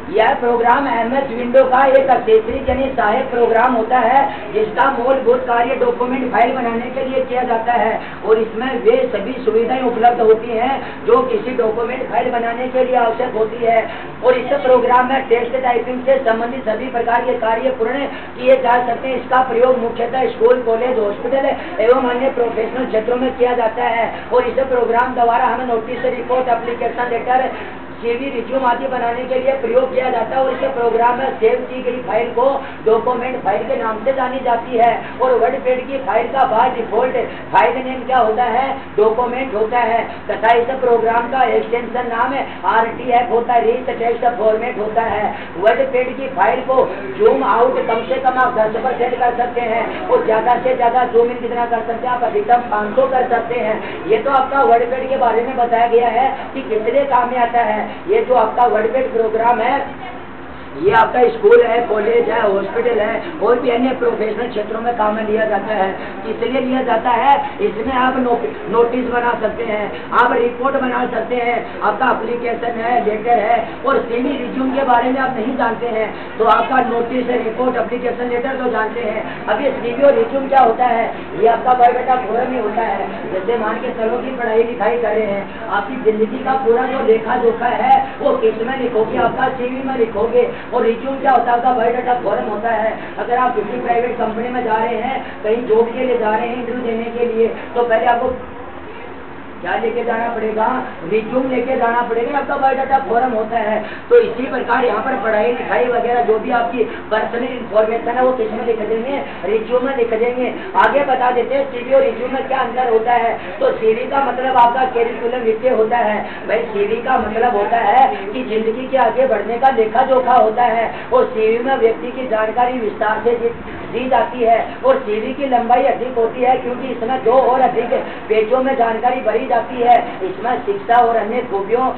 यह प्रोग्राम MS विंडो का एक एक्सेसरी यानी सहायक प्रोग्राम होता है जिसका मूलभूत कार्य डॉक्यूमेंट फाइल बनाने के लिए किया जाता है और इसमें वे सभी सुविधाएं उपलब्ध होती हैं जो किसी डॉक्यूमेंट फाइल बनाने के लिए आवश्यक होती है। और इस प्रोग्राम में टेक्स्ट टाइपिंग से संबंधित सभी प्रकार के कार्य पूर्ण किए जा सकते हैं। इसका प्रयोग मुख्यतः स्कूल, कॉलेज, हॉस्पिटल एवं अन्य प्रोफेशनल क्षेत्रों में किया जाता है। और इस प्रोग्राम द्वारा हमें notice, report, application letter, CV, resume आदि बनाने के लिए प्रयोग किया जाता है। और इस प्रोग्राम में सेव की गई फाइल को डॉक्यूमेंट फाइल के नाम से जानी जाती है। और वर्डपैड की फाइल का बाय डिफॉल्ट फाइल नेम क्या होता है? डॉक्यूमेंट होता है। तथा इस प्रोग्राम का एक्सटेंशन नाम है RTF होता है, रिच टेक्स्ट फॉर्मेट होता है। वर्डपैड की फाइल को जूम आउट कम से कम आप 10% कर सकते हैं और ज्यादा से ज्यादा जूम इन कितना कर सकते हैं आप? अधिकतम 500 कर सकते हैं। ये तो आपका वर्डपैड के बारे में बताया गया है कि कितने काम में आता है। ये जो आपका वर्डपैड प्रोग्राम है ये आपका स्कूल है, कॉलेज है, हॉस्पिटल है और भी अन्य प्रोफेशनल क्षेत्रों में काम में लिया जाता है। इसलिए लिया जाता है इसमें आप नोटिस बना सकते हैं, आप रिपोर्ट बना सकते हैं, आपका एप्लीकेशन है, लेटर है। और CV, रिज्यूम के बारे में आप नहीं जानते हैं तो आपका नोटिस, रिपोर्ट, एप्लीकेशन, लेटर तो जानते हैं। अब ये CV और रिज्यूम क्या होता है? ये आपका बायोडाटा फोरम ही होता है। जैसे मान के चलो की पढ़ाई लिखाई कर रहे हैं, आपकी जिंदगी का पूरा जो लेखा जोखा है वो किस में लिखोगे? आपका CV में लिखोगे। और रिज्यूम क्या होता है? आपका बायोडाटा फॉर्म होता है। अगर आप किसी प्राइवेट कंपनी में जा रहे हैं, कहीं जॉब के लिए जा रहे हैं, इंटरव्यू देने के लिए, तो पहले आपको क्या लेके जाना पड़ेगा? रिज्यूम लेके जाना पड़ेगा। आपका बायोडाटा फॉर्म होता है। तो इसी प्रकार यहाँ पर पढ़ाई लिखाई वगैरह जो भी आपकी पर्सनल इन्फॉर्मेशन है वो किस में लिख देंगे? रिज्यूम में लिख देंगे। आगे बता देते हैं CV और रिज्यूम में क्या अंतर होता है। तो CV का मतलब आपका करिकुलम विषय होता है। भाई CV का मतलब होता है कि जिंदगी के आगे बढ़ने का लेखा जोखा होता है। और CV में व्यक्ति की जानकारी विस्तार से दी जाती है। और CV की लंबाई अधिक होती है क्योंकि इसमें 2 और अधिक पेजों में जानकारी भरी जाती है। इसमें शिक्षा और अन्य खूबियों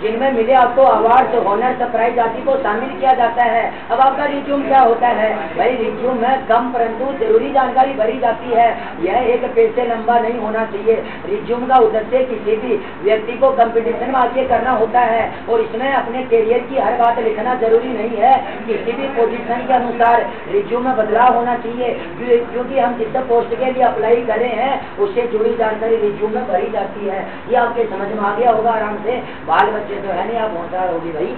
जिनमें मिले आपको अवार्ड, ऑनर, प्राइज आदि को शामिल किया जाता है। अब आपका रिज्यूम क्या होता है? भाई रिज्यूम में कम परंतु जरूरी जानकारी भरी जाती है। यह एक पेज से लंबा नहीं होना चाहिए। रिज्यूम का उद्देश्य किसी भी व्यक्ति को कंपटीशन में आगे करना होता है और इसमें अपने करियर की हर बात लिखना जरूरी नहीं है। किसी भी पोजीशन के अनुसार रिज्यूम में बदलाव होना चाहिए क्योंकि हम जिस पोस्ट के लिए अप्लाई कर रहे हैं उससे जुड़ी जानकारी रिज्यूम में भरी जाती है। ये आपके समझ में आ गया होगा आराम से। बाल बच्चे तो है नहीं, आप होशियार होगी भाई।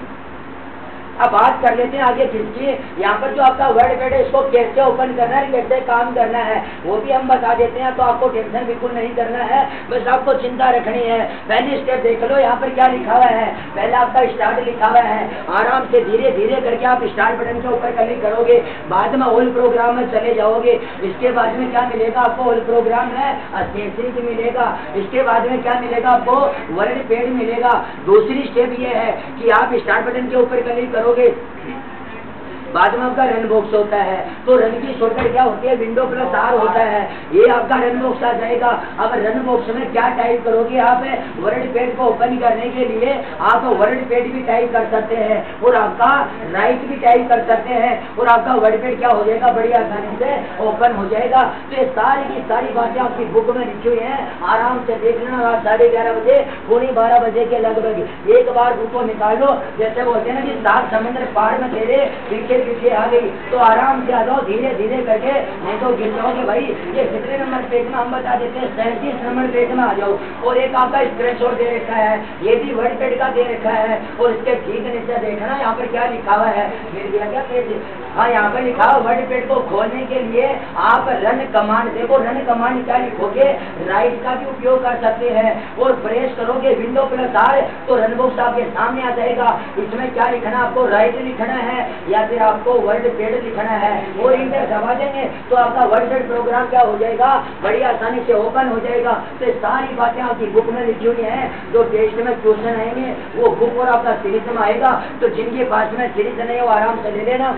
अब बात कर लेते हैं आगे किसकी। यहाँ पर जो आपका वर्डपैड है इसको कैसे ओपन करना है, कैसे काम करना है वो भी हम बता देते हैं। तो आपको टेंशन बिल्कुल नहीं करना है, बस आपको चिंता रखनी है। पहली स्टेप देख लो, यहाँ पर क्या लिखा हुआ है? पहले आपका स्टार्ट लिखा हुआ है। आराम से धीरे धीरे करके आप स्टार्ट बटन के ऊपर क्लिक करोगे, बाद में ऑल प्रोग्राम में चले जाओगे। इसके बाद में क्या मिलेगा आपको? ऑल प्रोग्राम में एक्सेसरीज मिलेगा। इसके बाद में क्या मिलेगा आपको? वर्डपैड मिलेगा। दूसरी स्टेप ये है कि आप स्टार्ट बटन के ऊपर क्लिक करोगे, बाद में आपका रन बॉक्स होता है। तो रन की शॉर्टकट क्या होती है? Windows+R होता है। ये आपका रन बॉक्स आ जाएगा। अब रन बॉक्स में क्या टाइप करोगे? आप वर्डपैड को ओपन करने के लिए आप वर्डपैड भी टाइप कर सकते हैं और आपका राइट भी टाइप कर सकते हैं और आपका वर्डपैड क्या हो जाएगा? बड़ी आसानी से ओपन हो जाएगा। तो ये सारी की सारी बातें आपकी बुक में लिखी हुई है, आराम से देख लेना। रात 11:30 बजे, पौने 12 बजे के लगभग एक बार बुक को निकालो। जैसे बोलते हैं ना कि 7 समुद्र पार में तेरे पीछे आ गई, तो आराम से आ जाओ धीरे धीरे करके, नहीं तो गिर जाओगे भाई। ये कितने नंबर पेज में हम बता देते हैं? 37 नंबर पेज में आ जाओ। और एक आपका स्क्रीनशॉट दे रखा है, ये भी वर्डपैड का दे रखा है। और इसके ठीक नीचे देखना यहाँ पर क्या लिखा हुआ है? मिल गया क्या पेज? हाँ, यहाँ पर लिखा हुआ वर्डपैड को खोलने के लिए आप रन कमांड, देखो रन कमांड क्या लिखोगे? राइट का भी उपयोग कर सकते हैं और प्रेस करोगे Windows+R तो रन बॉक्स आपके सामने आ जाएगा। इसमें क्या लिखना? आपको राइट लिखना है या फिर आपको वर्डपैड लिखना है और इंटर दबा देंगे तो आपका वर्डपैड प्रोग्राम क्या हो जाएगा? बड़ी आसानी से ओपन हो जाएगा। तो सारी बातें आपकी बुक में लिखी हुई है। जो टेस्ट में क्वेश्चन आएंगे वो बुक और आपका सीरीज में आएगा। तो जिनके पास में सीरीज नहीं वो आराम से ले लेना।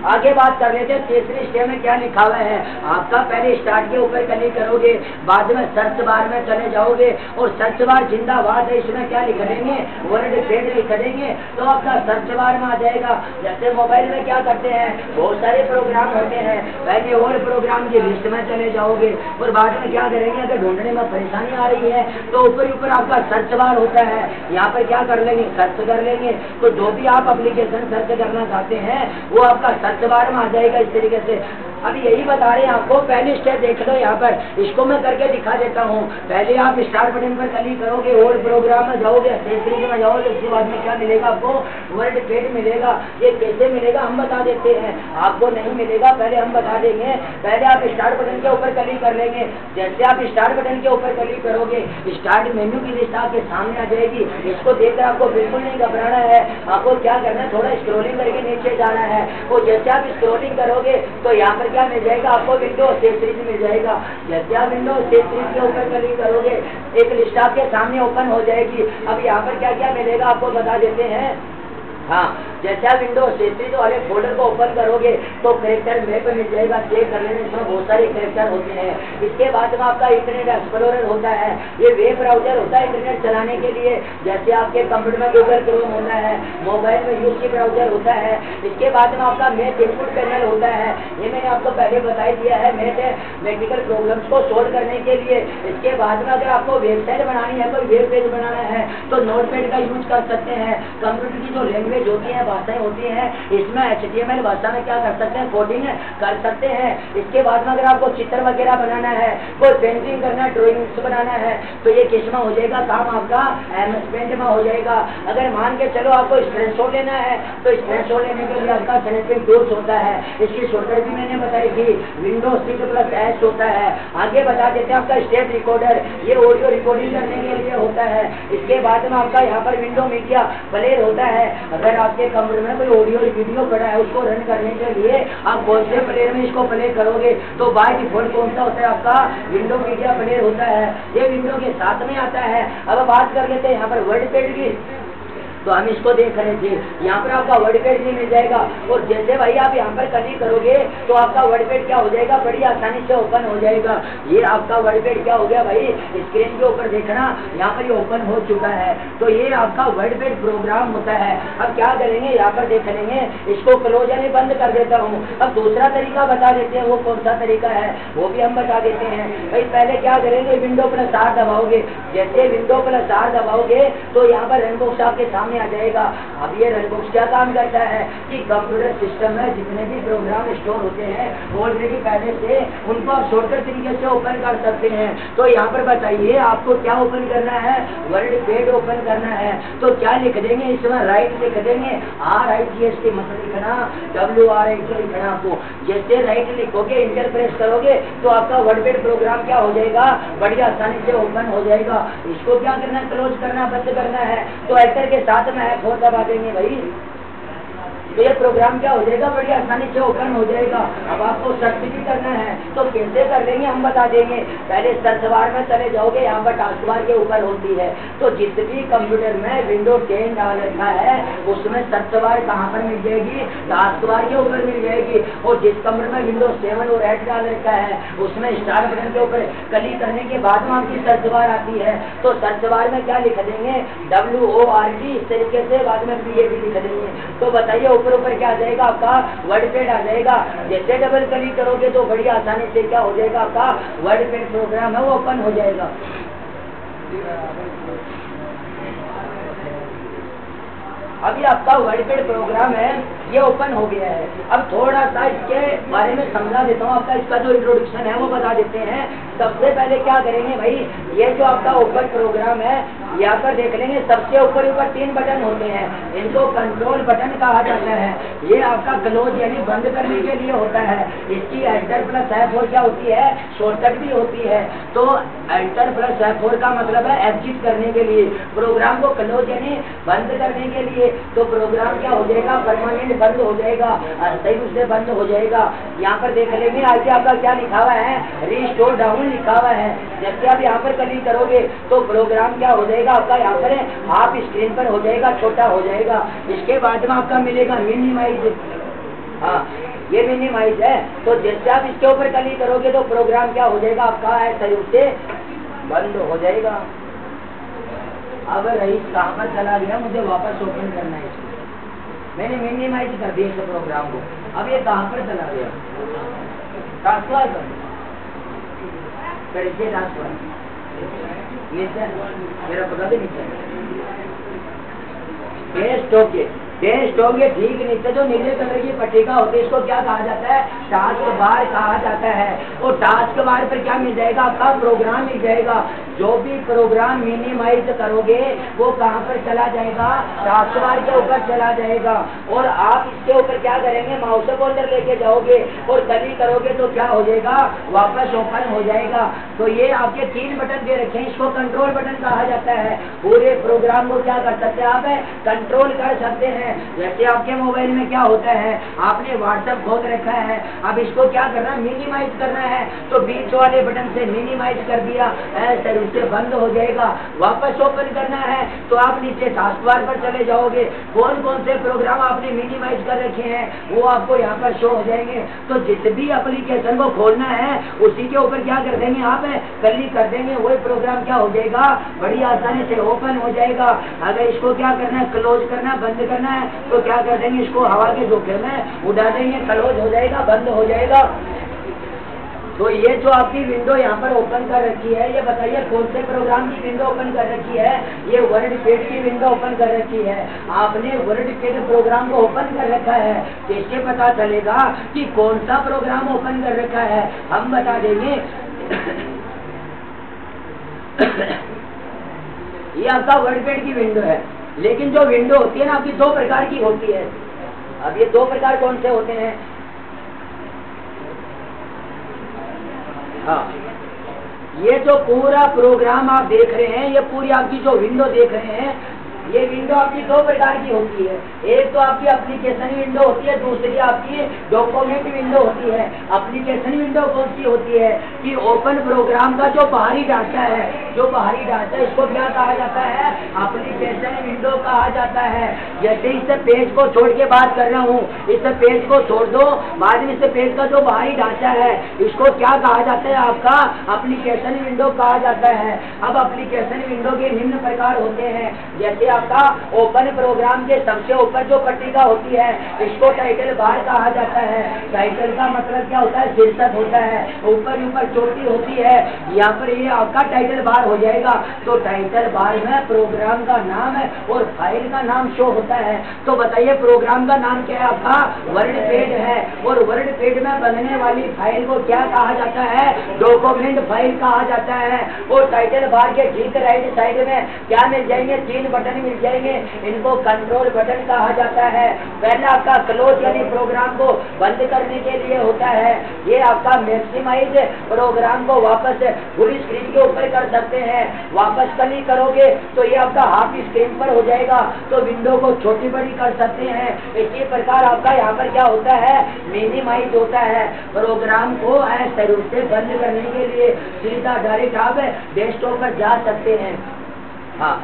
आगे बात कर लेते हैं तीसरे स्टेप में क्या लिखा हुआ है आपका। पहले स्टार्ट के ऊपर क्लिक करोगे, बाद में सर्च बार में चले जाओगे और सर्च बार जिंदाबाद है, इसमें क्या लिख देंगे वर्ड पेड लिख देंगे तो आपका सर्च बार में आ जाएगा। जैसे मोबाइल में क्या करते हैं बहुत सारे प्रोग्राम होते हैं, पहले और प्रोग्राम की लिस्ट में चले जाओगे और बाद में क्या करेंगे अगर ढूंढने में परेशानी आ रही है तो ऊपर ऊपर आपका सर्च बार होता है, यहाँ पर क्या कर लेंगे सर्च कर लेंगे। तो जो भी आप एप्लीकेशन सर्च करना चाहते हैं वो आपका सर्च बार में आ जाएगा इस तरीके से। अभी यही बता रहे हैं आपको, पहली स्टेप देख लो यहाँ पर, इसको मैं करके दिखा देता हूँ। पहले आप स्टार्ट बटन पर क्लिक करोगे और प्रोग्राम में जाओगे, एक्सेसरीज में जाओगे, उसके बाद में क्या मिलेगा आपको वर्ड पेड मिलेगा। ये कैसे मिलेगा हम बता देते हैं, आपको नहीं मिलेगा पहले हम बता देंगे। पहले आप स्टार्ट बटन के ऊपर क्लिक कर लेंगे, जैसे आप स्टार्ट बटन के ऊपर क्लिक करोगे स्टार्ट मेन्यू की लिस्ट आपके सामने आ जाएगी। इसको देखकर आपको बिल्कुल नहीं घबराना है, आपको क्या करना है थोड़ा स्क्रॉलिंग करके नीचे जाना है। और जैसे आप स्क्रॉलिंग करोगे तो यहाँ पर क्या मिल जाएगा आपको विंडो एक्सेसरीज मिल जाएगा। जैसे आप विंडो एक्सेसरीज के ऊपर क्लिक करोगे एक लिस्ट आपके सामने ओपन हो जाएगी। अब यहाँ पर क्या क्या मिलेगा आपको बता देते हैं। हाँ, जैसे आप विंडो एक्सेसरीज वाले फोल्डर को ओपन करोगे तो कैरेक्टर मैप मिल जाएगा, चेक कर लेने इसमें बहुत सारे कैरेक्टर होते हैं। इसके बाद में आपका इंटरनेट एक्सप्लोरर होता है, ये वेब ब्राउजर होता है इंटरनेट चलाने के लिए। जैसे आपके कंप्यूटर में गूगल क्रोम होता है, मोबाइल में यूसी ब्राउजर होता है। इसके बाद में आपका मैथ इनपुट पैनल होता है, ये मैंने आपको पहले बता दिया है, मैथमेटिकल प्रॉब्लम्स को सोल्व करने के लिए। इसके बाद में अगर आपको वेबसाइट बनानी है, कोई वेब पेज बनाना है तो नोटपैड का यूज कर सकते हैं। कंप्यूटर की जो लैंग्वेज होती है भाषाएं होती हैं, इसमें HTML भाषा में क्या कर सकते हैं कोडिंग कर सकते हैं। इसके बाद में अगर आपको चित्र वगैरह बनाना है, कोई पेंटिंग करना है, ड्राइंग्स बनाना है तो ये किसमें हो जाएगा काम आपका MS पेंट में हो जाएगा। अगर मान के चलो आपको स्क्रीनशॉट लेना है तो स्क्रीनशॉट लेने के लिए आपका स्नैपचैट टूल्स होता है, इसकी शॉर्टकट भी मैंने बताई थी, विंडोज Shift+S होता है। आगे बता देते हैं आपका स्टेप रिकॉर्डर, ये ऑडियो रिकॉर्डिंग करने के लिए होता है। इसके बाद में आपका यहाँ पर विंडो मीडिया प्लेयर होता है, अगर आपके कंप्यूटर में कोई ऑडियो वीडियो पड़ा है उसको रन करने के लिए आप कौन से प्लेयर में इसको प्ले करोगे तो बाय डिफॉल्ट कौन सा होता है आपका विंडो मीडिया प्लेयर होता है, ये विंडो के साथ में आता है। अब बात कर लेते हैं यहाँ पर वर्ड पेड की, तो हम इसको देख रहे थे। यहाँ पर आपका वर्ड पेज भी मिल जाएगा और जैसे भाई आप यहाँ पर क्लिक करोगे तो आपका वर्ड पेज क्या हो जाएगा बड़ी आसानी से ओपन हो जाएगा। ये आपका वर्ड पेज क्या हो गया भाई, स्क्रीन के ऊपर देखना यहाँ पर ये ओपन हो चुका है। तो ये आपका वर्ड पेज प्रोग्राम होता है। अब क्या करेंगे यहाँ पर देख लेंगे, इसको क्लोज यानी बंद कर देता हूँ। अब दूसरा तरीका बता देते हैं, वो कौन सा तरीका है वो भी हम बता देते हैं। भाई पहले क्या करेंगे Windows+R दबाओगे, जैसे Windows+R दबाओगे तो यहाँ पर रन बॉक्स आपके सामने आ जाएगा। अब ये रन बॉक्स क्या काम करता है कि कंप्यूटर सिस्टम में जितने भी प्रोग्राम स्टोर होते हैं ऑलरेडी पहले से उनको आप शॉर्टकट तरीके से ओपन कर सकते हैं। तो यहाँ पर बताइए आपको क्या ओपन करना है, वर्ड पेड ओपन करना है। तो क्या लिख देंगे इसमें, राइट लिख देंगे, RIGHT मत लिखना, WRIT लिखना आपको। जैसे राइट लिखोगे इंटर प्रेस करोगे तो आपका वर्ड पेड प्रोग्राम क्या हो जाएगा बड़ी आसानी से ओपन हो जाएगा। इसको क्या करना, क्लोज करना, बंद करना है तो एंटर के साथ में F4 दबा देंगे भाई, तो ये प्रोग्राम क्या हो जाएगा बड़ी आसानी से ओपन हो जाएगा। अब आपको सर्च भी करना है तो कैसे कर लेंगे हम बता देंगे। पहले सर्च बार में चले जाओगे, यहाँ पर टास्क बार के ऊपर होती है, तो जिस भी कंप्यूटर में Windows 10 डाल रखा है उसमें सर्च बार कहाँ पर मिल जाएगी, टास्क बार के ऊपर मिल जाएगी। और जिस कंप्यूटर में Windows 7 और 8 डाल रखा है उसमें स्टार्ट बटन के ऊपर क्लिक करने के बाद में आपकी सर्च बार आती है। तो सर्च बार में क्या लिख देंगे, WORD, इस तरीके से बाद में PAD लिख देंगे। तो बताइए ऊपर क्या आ जाएगा आपका वर्ड पेड आ जाएगा। जैसे डबल क्लिक करोगे तो बड़ी आसानी से क्या हो जाएगा आपका वर्ड पेड प्रोग्राम है वो ओपन हो जाएगा। अभी आपका वर्ड पेड प्रोग्राम है ये ओपन हो गया है। अब थोड़ा सा इसके बारे में समझा देता हूँ, आपका इसका जो इंट्रोडक्शन है वो बता देते हैं। सबसे पहले क्या करेंगे भाई, ये जो आपका ओपन प्रोग्राम है यहाँ पर देख लेंगे सबसे ऊपर 3 बटन होते हैं, इनको कंट्रोल बटन कहा जाता है। ये आपका क्लोज यानी बंद करने के लिए होता है। इसकी Enter+F4 क्या होती है, शॉर्टकट भी होती है। तो Enter+F4 का मतलब है एग्जिट करने के लिए, प्रोग्राम को क्लोज यानी बंद करने के लिए। तो प्रोग्राम क्या हो जाएगा परमानेंट बंद हो जाएगा, सही रूप से बंद हो जाएगा। यहाँ पर देख लेंगे आगे आपका क्या लिखा हुआ है, रिस्टोर डाउन लिखा हुआ है। जैसे आप यहाँ पर क्लिक करोगे तो प्रोग्राम क्या हो जाएगा आपका यहाँ पर हाफ स्क्रीन पर हो जाएगा, छोटा हो जाएगा। इसके बाद में आपका मिलेगा मिनिमाइज, हाँ ये मिनिमाइज है। तो जैसे आप इसके ऊपर क्लिक करोगे तो प्रोग्राम क्या हो जाएगा आपका है शरीर से बंद हो जाएगा। अब रही कहाँ पर चला गया, मुझे वापस ओपन करना है इसको। मैंने मिनिमाइज कर दिया इस प्रोग्राम को। अब ये कहाँ पर चला गया, ट्रांसफर कर ट्रांसफर नीचे मेरा पता भी नीचे टेस्ट हो गए ठीक नीचे जो नीले कलर की पट्टिका होती है इसको क्या कहा जाता है, टास्क बार कहा जाता है। और टास्क बार पर क्या मिल जाएगा आपका प्रोग्राम मिल जाएगा। जो भी प्रोग्राम मिनिमाइज करोगे वो कहाँ पर चला जाएगा, टास्क बार के ऊपर चला जाएगा। और आप इसके ऊपर क्या करेंगे, माउस पोर्टर लेके जाओगे और क्लिक करोगे तो क्या हो जाएगा, वापस ओपन हो जाएगा। तो ये आपके 3 बटन दे रखे हैं, इसको कंट्रोल बटन कहा जाता है। पूरे प्रोग्राम को क्या कर सकते हैं आप, कंट्रोल कर सकते हैं। जैसे आपके मोबाइल में क्या होता है, आपने व्हाट्सएप खोल रखा है, अब इसको क्या करना है, मिनिमाइज करना है। तो बीच वाले बटन से मिनिमाइज कर दिया, ऐसे उससे बंद हो जाएगा। वापस ओपन करना है तो आप नीचे टास्क बार पर चले जाओगे, कौन कौन से प्रोग्राम आपने मिनिमाइज कर रखे हैं वो आपको यहाँ पर शो हो जाएंगे। तो जिस भी एप्लीकेशन को खोलना है उसी के ऊपर क्या कर देंगे आप, क्लिक कर देंगे, वही प्रोग्राम क्या हो जाएगा, बड़ी आसानी से ओपन हो जाएगा। अगर इसको क्या करना है, क्लोज करना, बंद करना है तो क्या कर देंगे, इसको हवा के धोखे में उड़ा देंगे, क्लोज हो जाएगा, बंद हो जाएगा। तो ये जो आपकी विंडो यहाँ पर ओपन कर रखी है, ये बताइए कौन से प्रोग्राम की विंडो ओपन कर रखी है, ये वर्डपैड की विंडो ओपन कर रखी है। आपने वर्डपैड प्रोग्राम को ओपन कर रखा है, कैसे पता चलेगा कि कौन सा प्रोग्राम ओपन कर रखा है, हम बता देंगे। ये आपका वर्डपैड की विंडो है, लेकिन जो विंडो होती है ना आपकी 2 प्रकार की होती है। अब ये 2 प्रकार कौन से होते हैं, हाँ, ये जो पूरा प्रोग्राम आप देख रहे हैं, ये पूरी आपकी जो विंडो देख रहे हैं, ये विंडो आपकी 2 प्रकार की होती है। एक तो आपकी एप्लीकेशन विंडो होती है, दूसरी आपकी डॉक्यूमेंट विंडो होती है। एप्लीकेशन विंडो कौन सी होती है कि ओपन प्रोग्राम का जो बाहरी ढांचा है, जो बाहरी ढांचा है इसको क्या कहा जाता है, एप्लीकेशन विंडो कहा जाता है। जैसे इस पेज को छोड़ के बात कर रहा हूँ, इस पेज को छोड़ दो, बाद में इस पेज का जो बाहरी ढांचा है इसको क्या कहा जाता है, आपका एप्लीकेशन विंडो कहा जाता है। अब एप्लीकेशन विंडो के निम्न प्रकार होते हैं, जैसे आपका ओपन प्रोग्राम के सबसे ऊपर जो पट्टिका होती है इसको टाइटल बार कहा जाता है। टाइटल का मतलब क्या होता है, शीर्षक होता है, ऊपर ऊपर चोटी होती है, यहाँ पर ये आपका टाइटल बार हो जाएगा। तो टाइटल बार में प्रोग्राम का नाम है और फाइल का नाम शो होता है। तो बताइए प्रोग्राम का नाम क्या है, आपका वर्डपैड है, और वर्डपैड में बनने वाली फाइल को क्या कहा जाता है, डॉक्यूमेंट फाइल कहा जाता है। और टाइटल बार के ठीक राइट साइड में क्या मिल जाएंगे, 3 बटन मिल जाएंगे, इनको कंट्रोल बटन कहा जाता है। पहला आपका क्लोज यानी प्रोग्राम को बंद करने के लिए होता है, ये आपका मैक्सिमाइज प्रोग्राम को वापस पूरी स्क्रीन के ऊपर कर सकते हैं। वापस क्लिक करोगे तो ये आपका हाफ स्क्रीन पर हो जाएगा, तो विंडो को छोटी बड़ी कर सकते हैं। इसी प्रकार आपका यहाँ पर क्या होता है, मिनिमाइज होता है। प्रोग्राम को ऐसे रूप से बंद करने के लिए सीधा डायरेक्ट आप डेस्कटॉप पर जा सकते हैं। हाँ,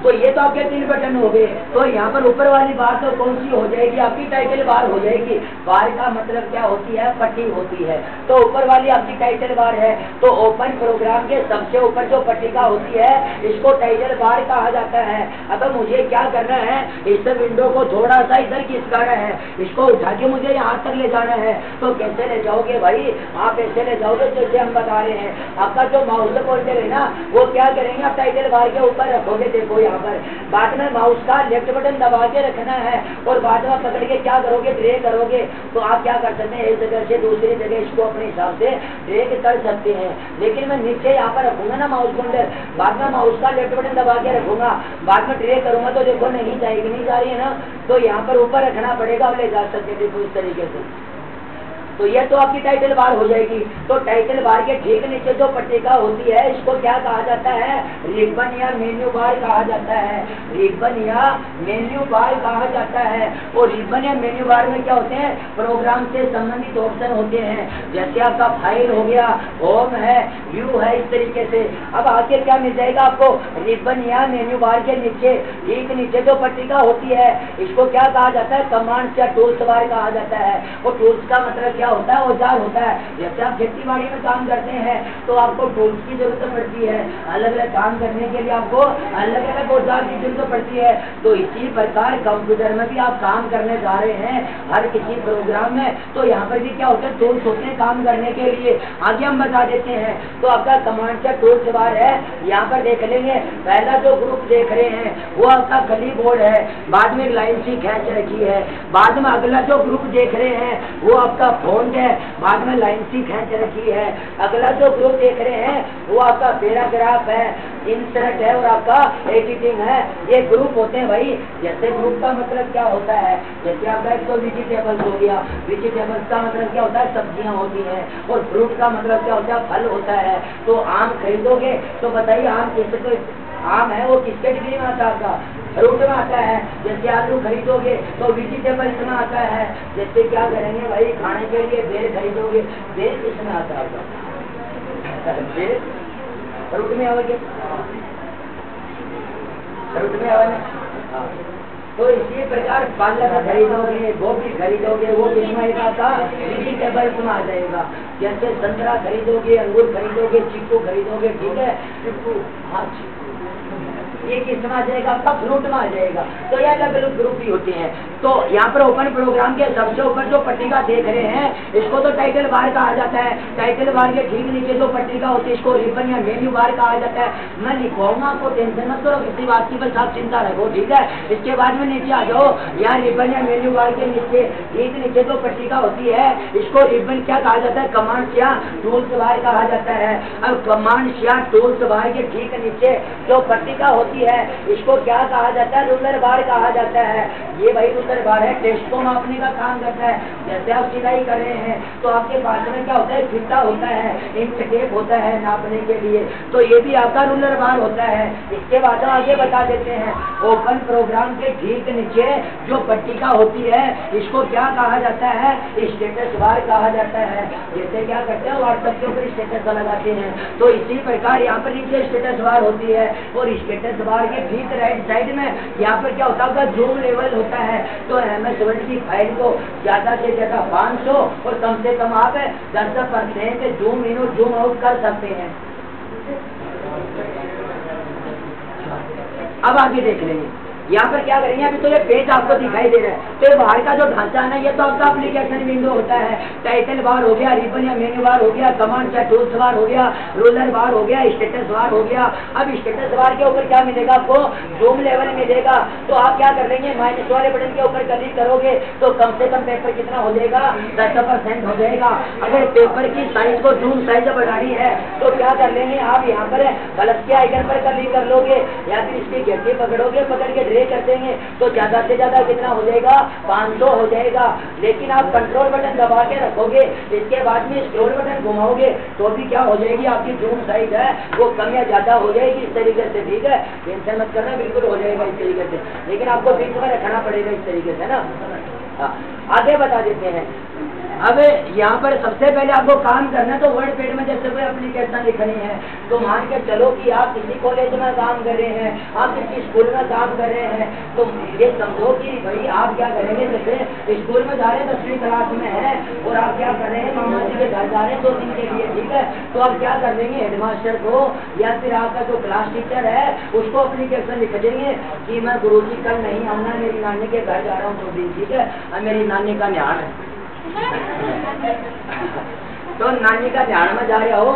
तो ये तो आपके 3 बटन हो गए। तो यहाँ पर ऊपर वाली बार तो कौन सी हो जाएगी, आपकी टाइटल बार हो जाएगी। बार का मतलब क्या होती है, पट्टी होती है। तो ऊपर वाली आपकी टाइटल बार है, तो ओपन प्रोग्राम के सबसे ऊपर जो पट्टिका होती है इसको टाइटल बार कहा जाता है। अब मुझे क्या करना है, इस विंडो को थोड़ा सा इधर खिसकाना है, इसको उठा के मुझे यहाँ तक ले जाना है। तो कैसे ले जाओगे भाई, आप ऐसे ले जाओगे जैसे हम बता रहे हैं। आपका जो माउस पोर्टर है ना, वो क्या करेंगे, आप टाइटल बार के ऊपर रखोगे, देखो यहाँ पर बाद में माउस का लेफ्ट बटन दबा के रखना है और बाद में पकड़ के क्या करोगे, ड्रैग करोगे। तो आप क्या कर सकते हैं, एक जगह से दूसरी जगह इसको अपने हिसाब से ड्रैग कर सकते हैं। लेकिन मैं नीचे यहाँ पर रखूंगा ना माउस के अंदर, बाद में माउस का लेफ्ट बटन दबा के रखूंगा, बाद में ड्रैग करूंगा तो देखो नहीं जाएगी, नहीं जा रही है ना, तो यहाँ पर ऊपर रखना पड़ेगा, ले जा सकते देखो इस तरीके से। तो यह तो आपकी टाइटल बार हो जाएगी। तो टाइटल बार के ठीक नीचे जो पट्टिका होती है इसको क्या कहा जाता है? रिबन या मेन्यू बार कहा जाता है। रिबन या मेन्यू बार कहा जाता है। और रिबन या मेन्यू बार में क्या होते हैं? प्रोग्राम से संबंधित ऑप्शन होते हैं, जैसे आपका फाइल हो गया, होम है, व्यू है, इस तरीके से। अब आगे क्या मिल जाएगा आपको? रिबन या मेन्यू बार के नीचे ठीक नीचे जो पट्टिका होती है इसको क्या कहा जाता है? कमांड्स या टूल्स बार कहा जाता है। और टूल्स का मतलब क्या होता है? औजार होता है। जैसे आप खेती बाड़ी में काम करते हैं तो आपको टूल्स की जरूरत पड़ती है, अलग अलग काम करने के लिए आपको अलग अलग औजार की जरूरत पड़ती है। तो इसी प्रकार कंप्यूटर में भी आप काम करने जा रहे हैं हर किसी प्रोग्राम में, तो यहाँ पर भी क्या होता है? टूल्स होते हैं काम करने के लिए। आगे हम बता देते हैं। तो आपका कमांड या टूल्स बार है, यहाँ पर देख लेंगे। पहला जो ग्रुप देख रहे हैं वो आपका क्ली बोर्ड है, बाद में लाइन सी खींच रखी है। बाद में अगला जो ग्रुप देख रहे हैं वो आपका फॉन्ट है, बाद में लाइन सी खींच रखी है। अगला जो ग्रुप देख रहे हैं वो आपका पैराग्राफ है, इंसर्ट है और आपका एडिटिंग है। ये ग्रुप होते हैं भाई। जैसे ग्रुप का मतलब क्या होता है? जैसे आपका एक तो वेजिटेबल्स हो गया, वेजिटेबल्स का मतलब क्या होता है? सब्जियां होती हैं। और फ्रूट का मतलब क्या होता है? फल होता है। तो आम खरीदोगे तो बताइए आम किससे? तो आम है वो किस कैटेगरी में आता है? आपका फ्रूट में आता है। जैसे आलू खरीदोगे तो वेजिटेबल्स में आता है। जैसे क्या करेंगे भाई, खाने के लिए बेल खरीदोगे, बेल किसमें आता है? आपका बेल फ्रूट में आओगे, फ्रूट में आओगे। तो इसी प्रकार पालक खरीदोगे, गोभी खरीदोगे, वो किसमें आता? वेजिटेबल्स में आ जाएगा। जैसे संतरा खरीदोगे, अंगूर खरीदोगे, चीकू खरीदोगे, ठीक है, चीकू, हाँ ये किसमें आ जाएगा? आपका फ्रूट में आ जाएगा। तो ये अलग अलग ग्रुप भी होते हैं। तो यहाँ पर ओपन प्रोग्राम के सबसे ऊपर जो पट्टिका देख रहे हैं इसको तो टाइटल बार कहा जाता है। टाइटल बार के ठीक नीचे जो पट्टिका होती है इसको रिबन या मेन्यू बार कहा जाता है। मैं लिखवाऊंगा, आपको टेंशन मत करो, किसी बात की बस आप चिंता रखो, ठीक है। इसके बाद में नीचे आ जाओ। यहाँ रिबन या मेन्यू बार के नीचे ठीक नीचे जो पट्टिका होती है इसको रिबन क्या कहा जाता है? कमांड्स या टूल्स बार कहा जाता है। अब कमांड्स या टूल्स बार के ठीक नीचे जो पट्टिका होती है इसको क्या कहा जाता है? रूलर बार कहा जाता है। ये भाई रूलर बार है, टेस्ट को मापने का काम करता है। जैसे आप सिलाई कर रहे हैं तो आपके पास में क्या होता है? फिता होता है, इंच टेप होता है नापने के लिए। तो ये भी आपका रूलर बार होता है। इसके बाद हम आगे बता देते हैं। ओपन प्रोग्राम के ठीक नीचे जो पट्टिका होती है इसको क्या कहा जाता है? स्टेटस बार कहा जाता है। जैसे क्या करते हैं व्हाट्सएप के ऊपर स्टेटस लगाते हैं, तो इसी प्रकार यहाँ पर नीचे स्टेटस बार होती है। और स्टेटस बार के ठीक राइट साइड में यहाँ पर क्या होता है? जूम लेवल होता है। तो MS वर्ड की फाइल को ज्यादा से ज्यादा 500 और कम से कम आप 10% जूम इन और जूम आउट कर सकते हैं। अब आगे देख लेंगे। यहाँ पर क्या करेंगे? अभी तो ये पेज आपको दिखाई दे रहा है, तो ये बाहर का जो ढांचा है ना, ये तो आपका एप्लीकेशन विंडो होता है। टाइटल बार हो गया, रिबन या मेन्यू बार हो गया, कमांड या टूल्स बार हो गया, रोलर बार हो गया, स्टेटस बार हो गया। अब स्टेटस बार के ऊपर क्या मिलेगा आपको? जूम लेवल मिलेगा। तो आप क्या कर लेंगे? माइनस वाले बटन के ऊपर क्लिक करोगे तो कम से कम पेपर कितना हो जाएगा? 10% हो जाएगा। अगर पेपर की साइज को जूम साइज बढ़ानी है तो क्या कर लेंगे? आप यहाँ पर प्लस के आइकन पर क्लिक कर लोगे या फिर इसकी घंटी पकड़ोगे, पकड़ के कर देंगे तो ज्यादा से ज्यादा कितना हो जाएगा? 500 हो जाएगा। लेकिन आप कंट्रोल बटन दबा के रखोगे, इसके बाद में स्क्रॉल बटन घुमाओगे तो भी क्या हो जाएगी? आपकी जूम साइज है वो कम या ज्यादा हो जाएगी इस तरीके से, ठीक है। टेंशन मत करना, बिल्कुल हो जाएगा इस तरीके से, लेकिन आपको बीच में रखना पड़ेगा इस तरीके से ना। आगे बता देते हैं। अब यहाँ पर सबसे पहले आपको काम करना है तो वर्ड पैड में जैसे कोई एप्लीकेशन लिखनी है तो मान के चलो कि आप किसी कॉलेज में काम कर रहे हैं, आप किसी स्कूल में काम कर रहे हैं, तो ये समझो कि भाई आप क्या करेंगे? जैसे स्कूल में जा रहे हैं, 10वीं क्लास में है और आप क्या कर रहे हैं? मामा जी के घर जा रहे हैं 2 दिन के लिए, ठीक है। तो आप क्या कर देंगे? हेडमास्टर को या फिर आपका जो क्लास टीचर है उसको एप्लीकेशन लिख देंगे कि मैं गुरुजी कल नहीं आऊंगा, मेरी नानी के घर जा रहा हूँ 2 दिन, ठीक है, और मेरी नानी का ध्यान है। तो नानी का ध्यान में जा रहे हो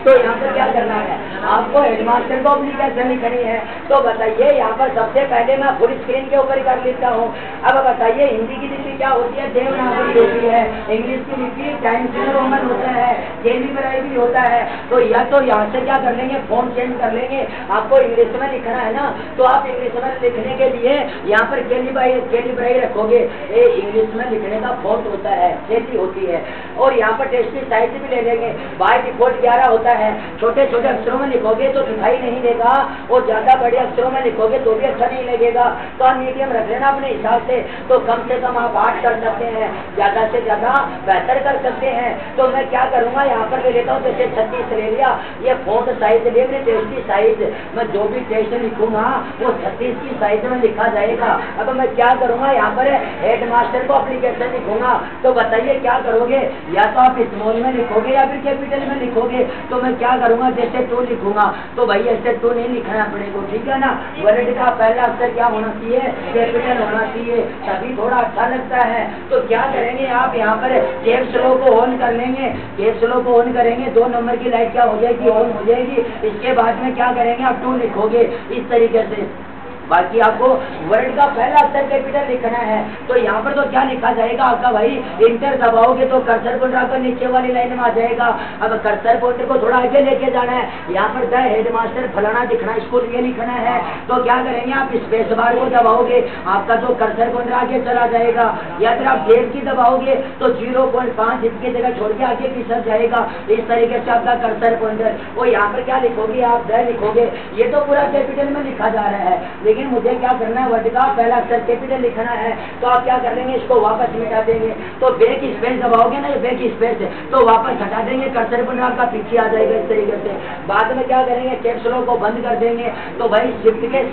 तो यहाँ पर क्या करना है, आपको हेडमास्टर को एप्लीकेशन लिखनी है। तो बताइए यहाँ पर सबसे पहले मैं फुल स्क्रीन के ऊपर कर लेता हूँ। अब बताइए हिंदी की लिपि क्या होती है, देवनागरी होती है। इंग्लिश की लिपि टाइम्स न्यू रोमन होता है, कैलिब्राई भी होता है। तो या तो यहाँ से क्या कर लेंगे, फॉन्ट चेंज कर लेंगे। आपको इंग्लिश में लिखना है ना, तो आप इंग्लिश में लिखने के लिए यहाँ पर कैलिब्राई रखोगे। ये इंग्लिश में लिखने का फॉन्ट होता है, कैली होती है। और यहाँ पर टेक्स्ट की साइज भी ले लेंगे। बाय डिफॉल्ट 11 होता है। छोटे छोटे अक्षरों में लिखोगे तो दिखाई नहीं देगा, और ज्यादा बड़े अक्षरों में लिखोगे तो भी अच्छा नहीं लगेगा। तो आप मीडियम रख लेना अपने हिसाब से। तो कम से कम आप 8 कर सकते हैं, ज्यादा से ज्यादा बेहतर कर सकते हैं। तो मैं क्या करूंगा, यहाँ पर ले लेता हूँ, जैसे 36 ले लिया। ये फॉन्ट साइज ले, मेरे टेक्स्ट की साइज, मैं जो भी टेक्स्ट लिखूंगा वो 36 की साइज में लिखा जाएगा। अब मैं क्या करूंगा, यहाँ पर हेडमास्टर को एप्लीकेशन लिखूंगा। तो बताइए क्या करोगे, या तो आप स्मॉल में लिखोगे या फिर कैपिटल में लिखोगे। तो मैं क्या करूंगा, जैसे 2 लिखूंगा तो भाई ऐसे 2 नहीं लिखना पड़ेगा, ठीक है ना। वर्ड का पहला अक्षर क्या होना चाहिए, कैपिटल होना चाहिए, तभी थोड़ा अच्छा लगता है। तो क्या करेंगे, आप यहाँ पर कैप्स लॉक को ऑन कर लेंगे। कैप्स लॉक को ऑन करेंगे, 2 नंबर की लाइट क्या हो जाएगी, ऑन हो जाएगी। इसके बाद में क्या करेंगे, आप 2 लिखोगे इस तरीके से। बाकी आपको वर्ड का पहला अक्षर कैपिटल लिखना है। तो यहाँ पर तो क्या लिखा जाएगा आपका, भाई इंटर दबाओगे तो कर्सर पॉइंटर आपका नीचे वाली लाइन में आ जाएगा। अब कर्सर पॉइंटर को थोड़ा आगे लेके जाना है। यहाँ पर द हेडमास्टर फलाना दिखना, इसको ये लिखना है। तो क्या करेंगे, आप स्पेस बार को दबाओगे, आपका जो कर्सर पॉइंटर आगे चला जाएगा। या फिर आप टेब की दबाओगे तो 0.5 इसकी जगह छोड़ के आगे पिछड़ जाएगा। इस तरीके से आपका कर्सर पॉइंटर। और यहाँ पर क्या लिखोगे, आप द लिखोगे। ये तो पूरा कैपिटल में लिखा जा रहा है, लेकिन मुझे क्या करना है, वर्ड का पहला अक्षर कैपिटल लिखना है। तो आप क्या कर लेंगे, इसको वापस मिटा देंगे। तो बैक स्पेस दबाओगे ना, ये बैक स्पेस तो वापस हटा देंगे, कर्सर पॉइंटर आपका पीछे आ जाएगा इस तरीके से। बाद में क्या करेंगे, कैप्स लॉक को बंद कर देंगे। तो भाई शिफ्ट के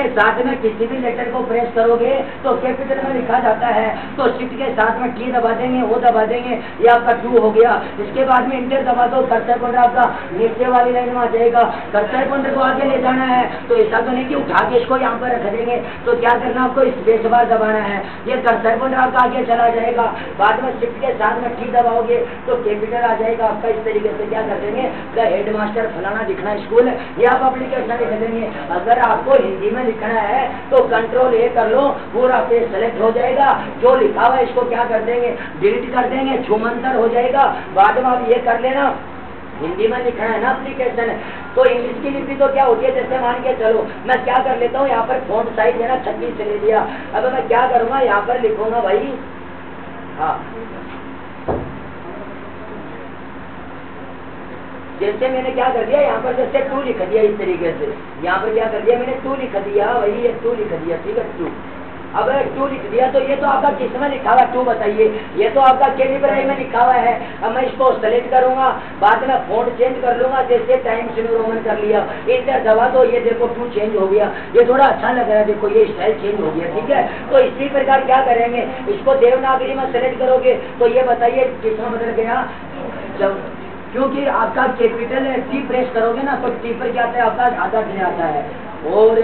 साथ में किसी भी लेटर को प्रेस करोगे तो कैपिटल में लिखा जाता है। तो शिफ्ट के साथ में टी दबा देंगे, वो दबा देंगे, ये आपका 2 हो गया। इसके बाद में इंटर दबा दो, कर्सर पॉइंटर आपका नीचे वाली लाइन में आ जाएगा। कर्सर पॉइंटर को आगे ले जाना है, तो ऐसा तो नहीं कि उठा के इसको यहाँ पर रख देंगे। तो क्या करना, आपको स्पेस बार दबाना है, ये कर्सर पॉइंटर आपका आगे चला जाएगा। बाद में शिफ्ट के साथ में टी दबाओगे तो कैपिटल आ जाएगा आपका। इस तरीके से क्या कर देंगे, द हेडमास्टर फलाना दिखना स्कूल, ये आप एप्लीकेशन लिख देंगे। अगर आपको हिंदी में लिखना है तो कंट्रोल ए कर लो, पूरा पेज सेलेक्ट हो जाएगा। जो लिखा हुआ है इसको क्या कर देंगे, डिलीट कर देंगे, छूमंतर हो जाएगा। बाद में आप ये कर लेना, हिंदी में लिखना है ना एप्लीकेशन। तो इंग्लिश की लिपि तो क्या होती है, जैसे मान के चलो मैं क्या कर लेता हूँ, यहाँ पर फॉन्ट साइज है ना 36 से ले लिया। अब मैं क्या करूँगा, यहाँ पर लिखूंगा भाई, हाँ जैसे मैंने क्या कर दिया, यहाँ पर जैसे 2 लिख दिया इस तरीके से। यहाँ पर क्या कर दिया मैंने, 2 लिख दिया, वही ये 2 लिख दिया, ठीक है 2। अब 2 लिख दिया तो ये तो आपका किसमें लिखा हुआ 2 बताइए, ये तो आपका कैलिब्राई में लिखा हुआ है। अब मैं इसको सेलेक्ट करूंगा, बाद में फॉन्ट चेंज कर लूंगा, जैसे टाइम्स न्यू रोमन कर लिया, इंटर दबा तो ये देखो 2 चेंज हो गया। ये थोड़ा अच्छा लग रहा है, देखो ये स्टाइल चेंज हो गया, ठीक है। तो इसी प्रकार क्या करेंगे, इसको देवनागरी में सेलेक्ट करोगे तो ये बताइए किसमें बदल गया, जब क्योंकि आपका कैपिटल टी प्रेस करोगे ना तो टी पर क्या आता है, आपका आधा से आता है। और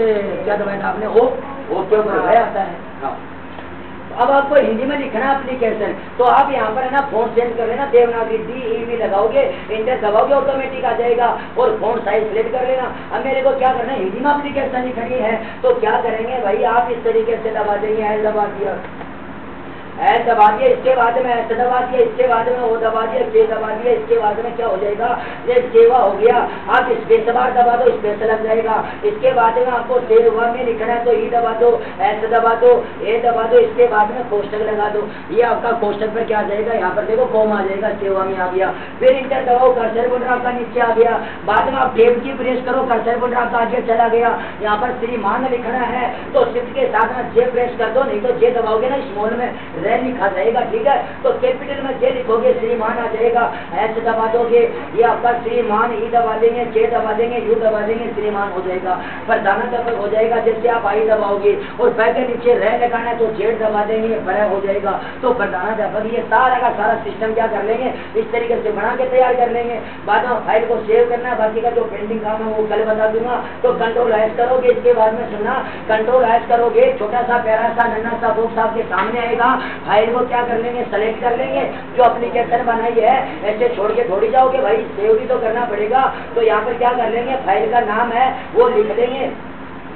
क्या दबाया था आपने, ओ के ऊपर वह आता है। हाँ। अब आपको हिंदी में लिखना एप्लीकेशन, तो आप यहाँ पर है ना फॉन्ट चेंज कर लेना, देवनागरी DEV लगाओगे, इंटर दबाओगे, ऑटोमेटिक आ जाएगा। और फॉन्ट साइज सेलेक्ट कर लेना। अब मेरे को क्या करना है, हिंदी में एप्लीकेशन लिखनी है, तो क्या करेंगे भाई, आप इस तरीके से दबा देंगे, एल दबा दिया, एल दबा दिया, इसके बाद में एस दबा दिया, इसके बाद में ओ दबा दिया, के दबा दिया, इसके बाद में क्या हो जाएगा, ये सेवा हो गया। आप स्पेस बार दबा दो, स्पेस लग जाएगा। इसके बाद में आपको सेवा में लिखना है तो ई दबा दो, एस दबा दो, ए दबा दो, इसके बाद में कोष्टक लगा दो। ये आपका कोष्टक पर क्या आ जाएगा, यहाँ पर देखो कॉम आ जाएगा, सेवा में आ गया। फिर इंटर दबाओ, कर्सर पॉइंटर आपका नीचे आ गया। बाद में आप टेब की प्रेस करो, कर्सर पॉइंटर आपका आगे चला गया। यहाँ पर श्रीमान लिखना है तो शिफ्ट के साथ में जे प्रेस कर दो, नहीं तो जे दबाओगे ना स्मॉल में रेल लिखा जाएगा, ठीक है। तो कैपिटल में जे लिखोगे श्रीमान आ जाएगा, एच दबा दोगे, ये आपका श्रीमान, ई दबा देंगे, जे दबा देंगे, यू दबा देंगे, श्रीमान हो जाएगा। प्रधानाध्यापक हो जाएगा, जैसे आप आई दबाओगे और पैर के नीचे रह लगाना है तो जेड दबा देंगे, पर हो जाएगा। तो प्रधानाध्यापक, ये सारा का सारा सिस्टम क्या कर लेंगे, इस तरीके से बना के तैयार कर लेंगे। बाद में फाइल को सेव करना है, बाकी का जो पेंडिंग काम है वो कल बता दूंगा। तो कंट्रोल एस करोगे, इसके बाद में सुनना, कंट्रोल एस करोगे, छोटा सा प्यारा सा नन्हा सा बॉक्स आपके सामने आएगा। फाइल को क्या कर लेंगे, सेलेक्ट कर लेंगे। जो एप्लीकेशन बनाई है ऐसे छोड़ के थोड़ी जाओगे भाई, सेव भी तो करना पड़ेगा। तो यहाँ पर क्या कर लेंगे, फाइल का नाम है वो लिख लेंगे।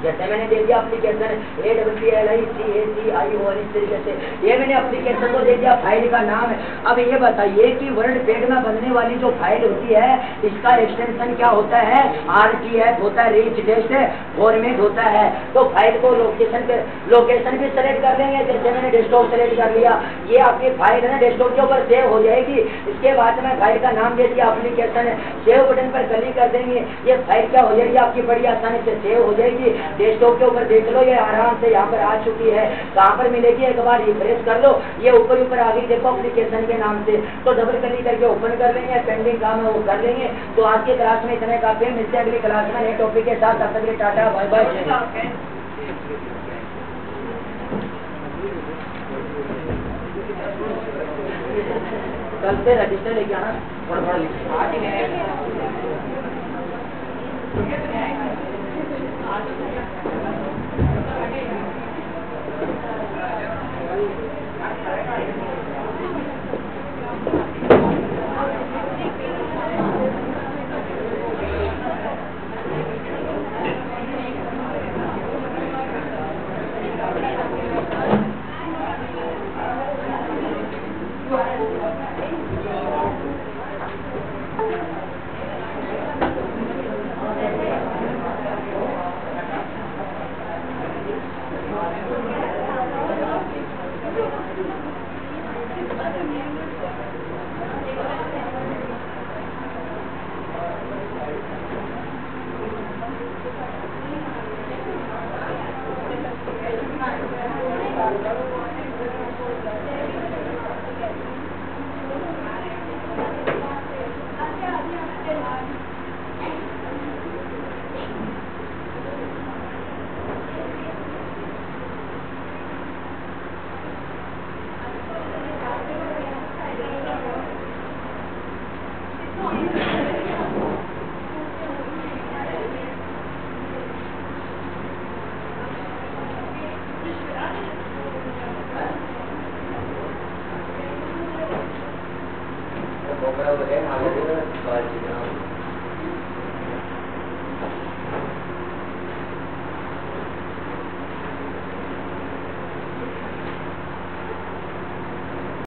जैसे मैंने दे दिया एप्लीकेशन APPLICACIO, इस तरीके से ये मैंने एप्लीकेशन को दे दिया, फाइल का नाम है। अब ये बताइए कि वर्ड पैड में बनने वाली जो फाइल होती है इसका एक्सटेंशन क्या होता है, RTF होता है, रिच टेक्स्ट फॉर्मेट होता है। तो फाइल को लोकेशन भी सेलेक्ट कर लेंगे। जैसे मैंने डेस्कटॉप सेलेक्ट कर लिया, ये आपकी फाइल है ना डेस्कटॉप के ऊपर सेव हो जाएगी। इसके बाद में फाइल का नाम दे दिया एप्लीकेशन, सेव बटन पर क्लिक कर देंगे, ये फाइल क्या हो जाएगी आपकी, बड़ी आसानी से सेव हो जाएगी। डेस्कटॉप के ऊपर देख लो, ये आराम से यहाँ पर आ चुकी है। कहाँ पर मिलेगी, एक बार रिफ्रेश कर लो, ये ऊपर आ गई देखो एप्लीकेशन के नाम से। तो डबल क्लिक करके ओपन कर लेंगे, पेंडिंग काम है वो कर लेंगे। तो आज की क्लास में इतने काफी है, मिलते हैं अगली क्लास में नए टॉपिक के साथ। तब तक के लिए टाटा बाय बाय। कल से रजिस्टर लेके आना, थोड़ा Gracias.